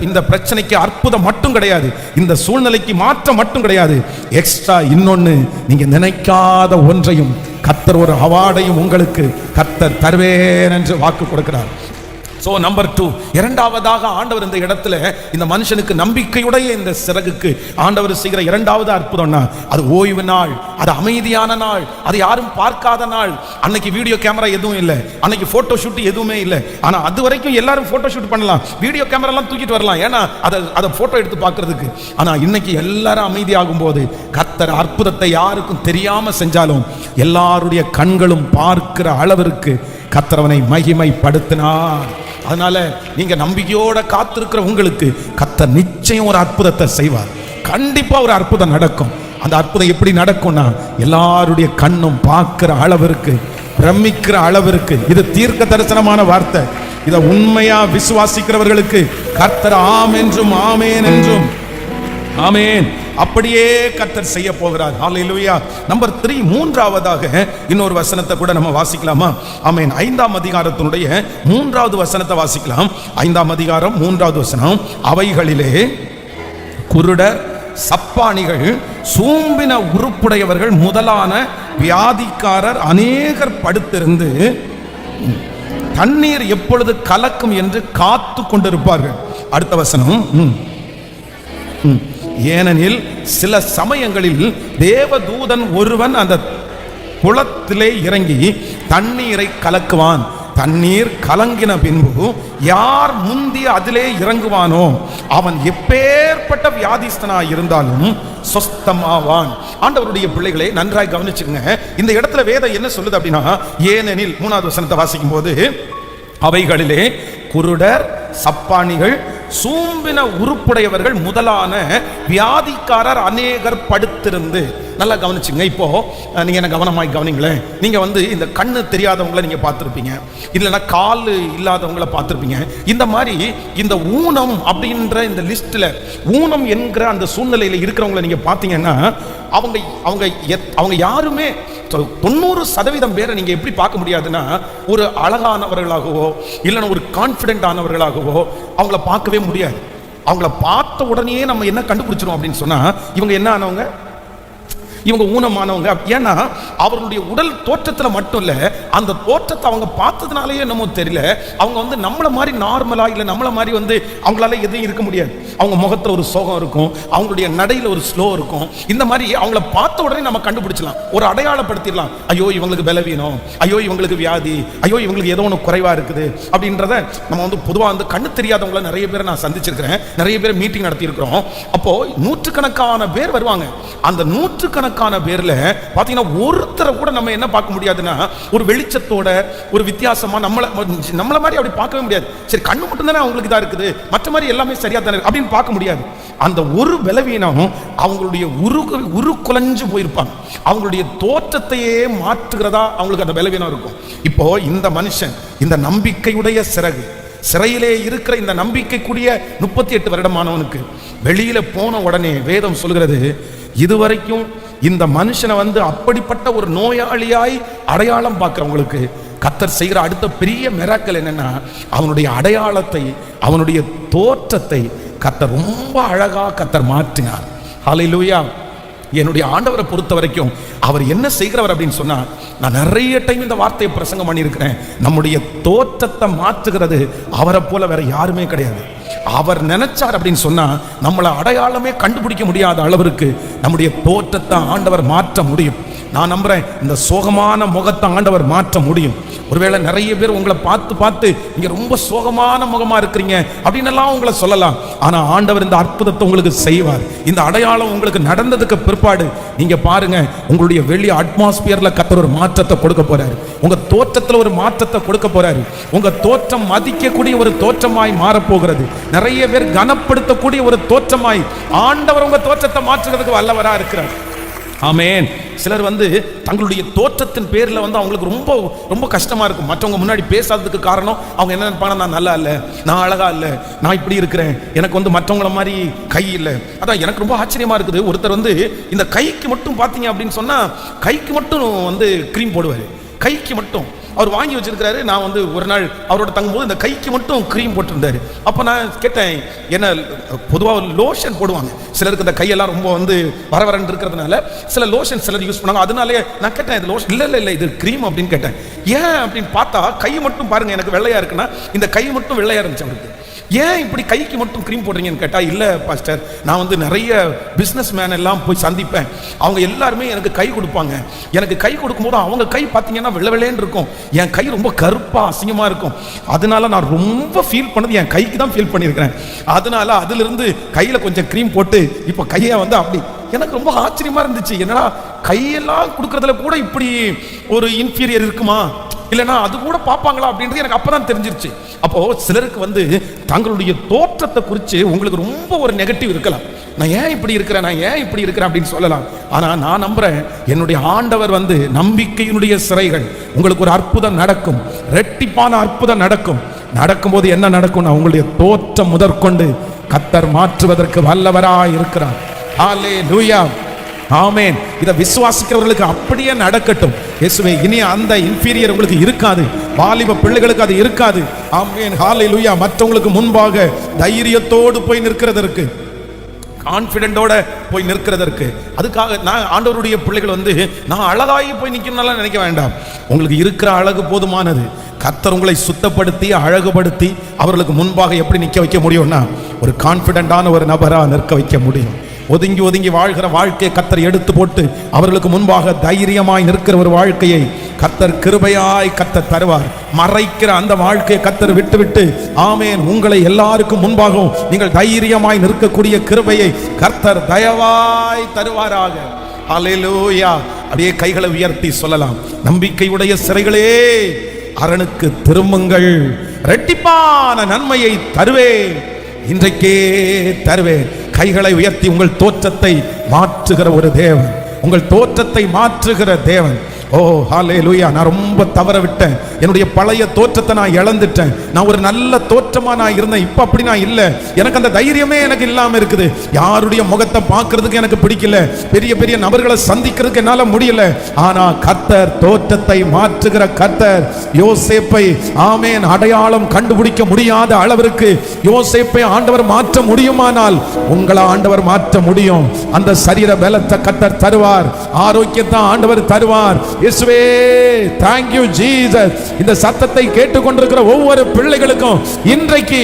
இந்த பிரச்சனைக்கு அற்புதம் மட்டும் கிடையாது, இந்த சூழ்நிலைக்கு மாற்றம் மட்டும் கிடையாது, எக்ஸ்ட்ரா இன்னொன்னு, நீங்க நினைக்காத ஒன்றையும் கர்த்தர், ஒரு அவார்டையும் உங்களுக்கு கர்த்தர் தருவேன் என்று வாக்கு கொடுக்கிறார். சோ நம்பர் 2, இரண்டாவதாக ஆண்டவர் இந்த இடத்துல இந்த மனுஷனுக்கு நம்பிக்கையுடைய இந்த சிறகுக்கு ஆண்டவர் செய்கிற இரண்டாவது அற்புதம்னா, அது ஓய்வு நாள், அது அமைதியான நாள், அது யாரும் பார்க்காத நாள். அன்னைக்கு வீடியோ கேமரா எதுவும் இல்லை, அன்னைக்கு போட்டோ ஷூட் எதுவுமே இல்லை. ஆனா அது வரைக்கும் எல்லாரும் போட்டோ ஷூட் பண்ணலாம், வீடியோ கேமரா எல்லாம் தூக்கிட்டு வரலாம், ஏன்னா அதை போட்டோ எடுத்து பார்க்கறதுக்கு. ஆனா இன்னைக்கு எல்லாரும் அமைதியாகும் போது கர்த்தர் அற்புதத்தை யாருக்கும் தெரியாம செஞ்சாலும் எல்லாருடைய கண்களும் பார்க்கிற அளவிற்கு கர்த்தரவனை மகிமைப்படுத்தினார். அதனால நீங்க நம்பிக்கையோட காத்திருக்கிற உங்களுக்கு கர்த்தர் நிச்சயம் ஒரு அற்புதத்தை செய்வார். கண்டிப்பா ஒரு அற்புதம் நடக்கும். அந்த அற்புதம் எப்படி நடக்கும்னா, எல்லாருடைய கண்ணும் பார்க்கிற அளவிற்கு, பிரமிக்கிற அளவிற்கு. இது தீர்க்க தரிசனமான வார்த்தை. இதை உண்மையா விசுவாசிக்கிறவர்களுக்கு கர்த்தர் ஆம் என்றும் ஆமேன் என்றும் ஆமென். அப்படியே கர்த்தர் செய்ய போகிறார். ஹல்லேலூயா. நம்பர் 3, மூன்றாவதாக இன்னொரு வசனத்தை கூட நம்ம வாசிக்கலாமா? ஆமென். 5ஆம் அதிகாரத்தினுடைய 3வது வசனத்தை வாசிக்கலாம். 5ஆம் அதிகாரம் 3வது வசனம். அவைகளிலே குருடர், சப்பானிகள், சூம்பின உறுப்புடையவர்கள் முதலான வியாதிக்காரர் அநேகர் படுத்திருந்து தண்ணீர் எப்பொழுது கலக்கும் என்று காத்து கொண்டிருப்பார்கள். அடுத்த வசனம். ஏனெனில் சில சமயங்களில் தேவதூதன் ஒருவன் அந்த குளத்திலே இறங்கி தண்ணீரை கலக்குவான். தண்ணீர் கலங்கின பின்பு யார் முந்தி அதிலே இறங்குவானோ அவன் எப்பேற்பட்ட வியாதிஸ்தனாய் இருந்தாலும் சொஸ்தமாவான். ஆண்டவருடைய பிள்ளைகளை நன்றாய் கவனிச்சுங்க. இந்த இடத்துல வேதம் என்ன சொல்லுது அப்படின்னா, ஏனெனில் 3வது வசனத்தை வாசிக்கும் போது அவைகளிலே குருடர், சப்பானிகள், சூம்பின உறுப்புடையவர்கள் முதலான வியாதிக்காரர் அநேகர் படுத்திருந்து. நல்லா கவனிச்சுங்க. இப்போ நீங்க என்ன கவனமாய் கவனிங்களேன். நீங்க இந்த கண்ணு தெரியாதவங்களை நீங்க பார்த்திருப்பீங்க, இல்லைன்னா கால் இல்லாதவங்களை பார்த்திருப்பீங்க. இந்த மாதிரி இந்த ஊனம் அப்படின்ற இந்த லிஸ்ட்ல ஊனம் என்கிற அந்த சூழ்நிலையில இருக்கிறவங்களை நீங்க பார்த்தீங்கன்னா அவங்க அவங்க அவங்க யாருமே 90% பேரை நீங்க எப்படி பார்க்க முடியாதுன்னா, ஒரு அழகானவர்களாகவோ இல்லைன்னா ஒரு கான்பிடென்ட் ஆனவர்களாகவோ அவங்கள பார்க்கவே முடியாது. அவங்கள பார்த்த உடனே நம்ம என்ன கண்டுபிடிச்சிரும் அப்படின்னு சொன்னா, இவங்க என்ன ஆனவங்க, இவங்க ஊனமானவங்க. ஏன்னா அவர்களுடைய உடல் தோற்றத்தில் மட்டும் இல்லை, அந்த தோற்றத்தை அவங்க பார்த்ததுனாலேயே நம்ம தெரியல. அவங்க நம்மள மாதிரி நார்மலா இல்லை நம்மள மாதிரி அவங்களால எதுவும் இருக்க முடியாது. அவங்க முகத்தில் ஒரு சோகம் இருக்கும், அவங்களுடைய நடையில் ஒரு ஸ்லோ இருக்கும். இந்த மாதிரி அவங்கள பார்த்த உடனே நம்ம கண்டுபிடிச்சலாம், ஒரு அடையாளப்படுத்திடலாம். ஐயோ இவங்களுக்கு பலவீனம், ஐயோ இவங்களுக்கு வியாதி, ஐயோ இவங்களுக்கு ஏதோ ஒன்று குறைவா இருக்குது அப்படின்றத நம்ம பொதுவாக கண்ணு தெரியாதவங்கள நிறைய பேரை நான் சந்திச்சிருக்கிறேன், நிறைய பேர் மீட்டிங் நடத்தியிருக்கிறோம். அப்போ நூற்றுக்கணக்கான பேர் வருவாங்க. அந்த நூற்றுக்கணக்கான பேர்ல பாத்தீங்கன்னா ஒருத்தரை கூட நம்ம என்ன பார்க்க முடியாதுன்னா, ஒரு வெளிச்சத்தோட ஒரு வித்தியாசமா நம்மள மாதிரி அப்படி பார்க்கவே முடியாது. சரி, கண்ணு மட்டும் தானே அவங்களுக்கு இதா இருக்குது, மற்ற மாதிரி எல்லாமே சரியா தானே அப்படின்னு பார்க்க முடியாது. அந்த ஒரு பலவீனம் அவங்களுடைய உருக்குலைஞ்சு போயிருப்பாங்க. அவங்களுடைய தோற்றத்தையே மாற்றுகிறதா அவங்களுக்கு அந்த பலவீனம் இருக்கும். இப்போ இந்த மனுஷன் இந்த நம்பிக்கையுடைய சிறையிலே இருக்கிற இந்த நம்பிக்கைக்குரிய 38 வருடமானவனுக்கு வெளியில போன உடனே வேதம் சொல்கிறது, இதுவரைக்கும் இந்த மனுஷனை அப்படிப்பட்ட ஒரு நோயாளியாய் அடையாளம் பார்க்கிறவங்களுக்கு கர்த்தர் செய்கிற அடுத்த பெரிய மிராக்கிள் என்னன்னா, அவனுடைய அடையாளத்தை, அவனுடைய தோற்றத்தை கர்த்தர் ரொம்ப அழகா கர்த்தர் மாற்றினார். ஹல்லேலூயா. என்னுடைய ஆண்டவரை பொறுத்த வரைக்கும் அவர் என்ன செய்கிறவர் அப்படின்னு சொன்னா, நான் நிறைய டைம் இந்த வார்த்தையை பிரசங்கம் பண்ணியிருக்கிறேன். நம்முடைய தோற்றத்தை மாற்றுகிறது அவரை போல வேற யாருமே கிடையாது. அவர் நினைச்சார் அப்படின்னு சொன்னா நம்மளை அடையாளமே கண்டுபிடிக்க முடியாத அளவிற்கு நம்முடைய தோற்றத்தை ஆண்டவர் மாற்ற முடியும். நான் நம்புறேன், இந்த சோகமான முகத்தை ஆண்டவர் மாற்ற முடியும். ஒருவேளை நிறைய பேர் உங்களை பார்த்து நீங்க ரொம்ப சோகமான முகமா இருக்கிறீங்க அப்படின்னு எல்லாம் உங்களை சொல்லலாம். ஆனா ஆண்டவர் இந்த அற்புதத்தை உங்களுக்கு செய்வார். இந்த அடையாளம் உங்களுக்கு நடந்ததுக்கு பிற்பாடு நீங்க பாருங்க, உங்களுடைய வெளி அட்மாஸ்பியர்ல கர்த்தர் ஒரு மாற்றத்தை கொடுக்க போறாரு. உங்க தோற்றத்துல ஒரு மாற்றத்தை கொடுக்க போறாரு. உங்க தோற்றம் மதிக்கக்கூடிய ஒரு தோற்றமாய் மாறப்போகிறது. நிறைய பேர் கனப்படுத்தக்கூடிய ஒரு தோற்றமாய் ஆண்டவர் உங்க தோற்றத்தை மாற்றுறதுக்கு வல்லவரா இருக்கிறார். ஆமென். சிலர் தங்களுடைய தோற்றத்தின் பேர்ல அவங்களுக்கு ரொம்ப ரொம்ப கஷ்டமா இருக்கும். மற்றவங்க முன்னாடி பேசாததுக்கு காரணம் அவங்க என்ன நினைப்பாங்க, நான் நல்லா இல்லை, நான் அழகா இல்லை, நான் இப்படி இருக்கிறேன், எனக்கு மற்றவங்கள மாதிரி கை இல்லை. அதான் எனக்கு ரொம்ப ஆச்சரியமா இருக்குது. ஒருத்தர் இந்த கைக்கு மட்டும் பார்த்தீங்க அப்படின்னு சொன்னா, கைக்கு மட்டும் கிரீம் போடுவாரு. கைக்கு மட்டும் அவர் வாங்கி வச்சிருக்கிறாரு. நான் ஒரு நாள் அவரோட தங்கும்போது இந்த கைக்கு மட்டும் கிரீம் போட்டிருந்தாரு. அப்போ நான் கேட்டேன், என்ன பொதுவாக லோஷன் போடுவாங்க சிலருக்கு, இந்த கையெல்லாம் ரொம்ப வரவரன்னு இருக்கிறதுனால சில லோஷன் சிலர் யூஸ் பண்ணாங்க. அதனாலே நான் கேட்டேன், இது லோஷன் இல்லை இது கிரீம் அப்படின்னு கேட்டேன். ஏன் அப்படின்னு பார்த்தா கை மட்டும் பாருங்க எனக்கு வெள்ளையா இருக்குன்னா, இந்த கை மட்டும் வெள்ளையா இருந்துச்சு அவருக்கு. ஏன் இப்படி கைக்கு மட்டும் கிரீம் போடுறீங்கன்னு கேட்டா, இல்லை பாஸ்டர், நான் நிறைய பிஸ்னஸ் மேன் எல்லாம் போய் சந்திப்பேன், அவங்க எல்லாருமே எனக்கு கை கொடுப்பாங்க. எனக்கு கை கொடுக்கும்போது அவங்க கை பார்த்தீங்கன்னா வெள்ளை வெள்ளைன்னு இருக்கும், என் கை ரொம்ப கருப்பா அசிங்கமா இருக்கும். அதனால நான் ரொம்ப ஃபீல் பண்ணது என் கைக்கு தான் ஃபீல் பண்ணியிருக்கிறேன். அதனால அதிலிருந்து கையில கொஞ்சம் கிரீம் போட்டு இப்போ கையை அப்படி. எனக்கு ரொம்ப ஆச்சரியமா இருந்துச்சு, என்னடா கையெல்லாம் கொடுக்கறதுல கூட இப்படி ஒரு இன்ஃபீரியர் இருக்குமா, இல்லைன்னா அது கூட பார்ப்பாங்களா அப்படின்றது எனக்கு அப்பதான் தெரிஞ்சிருச்சு. அப்போ சிலருக்கு தங்களுடைய தோற்றத்தை குறித்து உங்களுக்கு ரொம்ப ஒரு நெகட்டிவ் இருக்கலாம். நான் ஏன் இப்படி இருக்கிறேன், நான் ஏன் இப்படி இருக்கிறேன் அப்படின்னு சொல்லலாம். ஆனா நான் நம்புறேன், என்னுடைய ஆண்டவர் நம்பிக்கையினுடைய சிறைகள் உங்களுக்கு ஒரு அற்புதம் நடக்கும், ரெட்டிப்பான அற்புதம் நடக்கும். நடக்கும்போது என்ன நடக்கும், உங்களுடைய தோற்றம் முதற்கொண்டு கர்த்தர் மாற்றுவதற்கு வல்லவராய் இருக்கிறார். ஹல்லேலூயா, ஆமென். இதை விசுவாசிக்கிறவர்களுக்கு அப்படியே நடக்கட்டும். இயேசுவே, இனி அந்த இன்ஃபீரியர் உங்களுக்கு இருக்காது. வாலிப பிள்ளைகளுக்கு அது இருக்காது. ஆமென், ஹல்லேலூயா. மற்றவங்களுக்கு முன்பாக தைரியத்தோடு போய் நிற்கிறதற்கு, கான்ஃபிடென்ட்டோட போய் நிற்கிறதற்கு, அதுக்காக நான் ஆண்டவருடைய பிள்ளைகள் நான் அழகாகி போய் நிற்கணும்னால நினைக்க வேண்டாம். உங்களுக்கு இருக்கிற அழகு போதுமானது. கர்த்தர் உங்களை சுத்தப்படுத்தி அழகுபடுத்தி அவர்களுக்கு முன்பாக எப்படி நிற்க வைக்க முடியும்னா, ஒரு கான்ஃபிடென்ட்டான ஒரு நபரா நிற்க வைக்க முடியும். ஒதுங்கி ஒதுங்கி வாழ்கிற வாழ்க்கையை கர்த்தர் எடுத்து போட்டு அவர்களுக்கு முன்பாக தைரியமாய் நிற்கிற ஒரு வாழ்க்கையை கர்த்தர் கிருபையாய் கர்த்தர் தருவார். மறைக்கிற அந்த வாழ்க்கையை கர்த்தர் விட்டு ஆமென், உங்களை எல்லாருக்கும் முன்பாகவும் நீங்கள் தைரியமாய் நிற்கக்கூடிய கிருபையை கர்த்தர் தயவாய் தருவாராக. ஹல்லேலூயா. அப்படியே கைகளை உயர்த்தி சொல்லலாம், நம்பிக்கையுடைய சிறைகளே அரணுக்கு திரும்புங்கள், இரட்டிப்பான நன்மையை தருவேன், இன்றைக்கே தருவேன். கைகளை உயர்த்தி உங்கள் தோற்றத்தை மாற்றுகிற ஒரு தேவன், உங்கள் தோற்றத்தை மாற்றுகிற தேவன். ஓ ஹல்லேலூயா. நான் ரொம்ப தவற விட்டேன். என்னுடைய பழைய தோற்றத்தை நான் இழந்துட்டேன். நான் ஒரு நல்ல தோற்றமா நான் இருந்தேன். இப்ப அப்படி நான் இல்லை. எனக்கு அந்த தைரியமே எனக்கு இல்லாம இருக்குது. யாருடைய முகத்தை பார்க்கறதுக்கு எனக்கு பிடிக்கல. பெரிய பெரிய நபர்களை சந்திக்கிறதுக்கு என்னால முடியல. ஆனா கர்த்தர் தோற்றத்தை மாற்றுகிற கர்த்தர். யோசேப்பை ஆமென் அடையாளம் கண்டுபிடிக்க முடியாத அளவிற்கு யோசேப்பை ஆண்டவர் மாற்ற முடியுமானால் உங்களை ஆண்டவர் மாற்ற முடியும். அந்த சரீர பலத்தை கர்த்தர் தருவார். ஆரோக்கியத்தை ஆண்டவர் தருவார். இயேசுவே, thank you Jesus. இந்த சத்தத்தை கேட்டுக்கொண்டிருக்கிற ஒவ்வொரு பிள்ளைகளுக்கும் இன்றைக்கு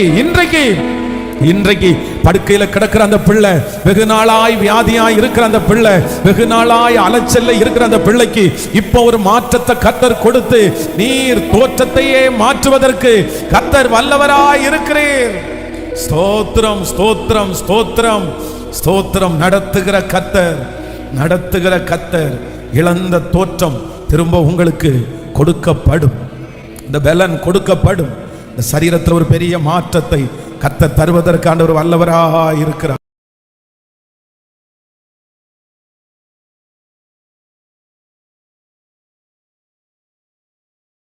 படுக்கையில கிடக்கிற அந்த பிள்ளை, வெகு நாளாய் வியாதியாய் இருக்கிற அந்த பிள்ளை, வெகு நாளாய் அலைச்சல்ல இருக்கிற அந்த பிள்ளைக்கு இப்போ ஒரு மாற்றத்தை கர்த்தர் கொடுத்து நீர் தோற்றத்தையே மாற்றுவதற்கு கர்த்தர் வல்லவராய் இருக்கிறீர். ஸ்தோத்திரம், ஸ்தோத்திரம், ஸ்தோத்திரம், ஸ்தோத்திரம். நடத்துகிற கர்த்தர். இழந்த தோற்றம் திரும்ப உங்களுக்கு கொடுக்கப்படும். இந்த பலன் கொடுக்கப்படும். இந்த சரீரத்தில் ஒரு பெரிய மாற்றத்தை கர்த்தர் தருவதற்கான ஒரு வல்லவராக இருக்கிறார்.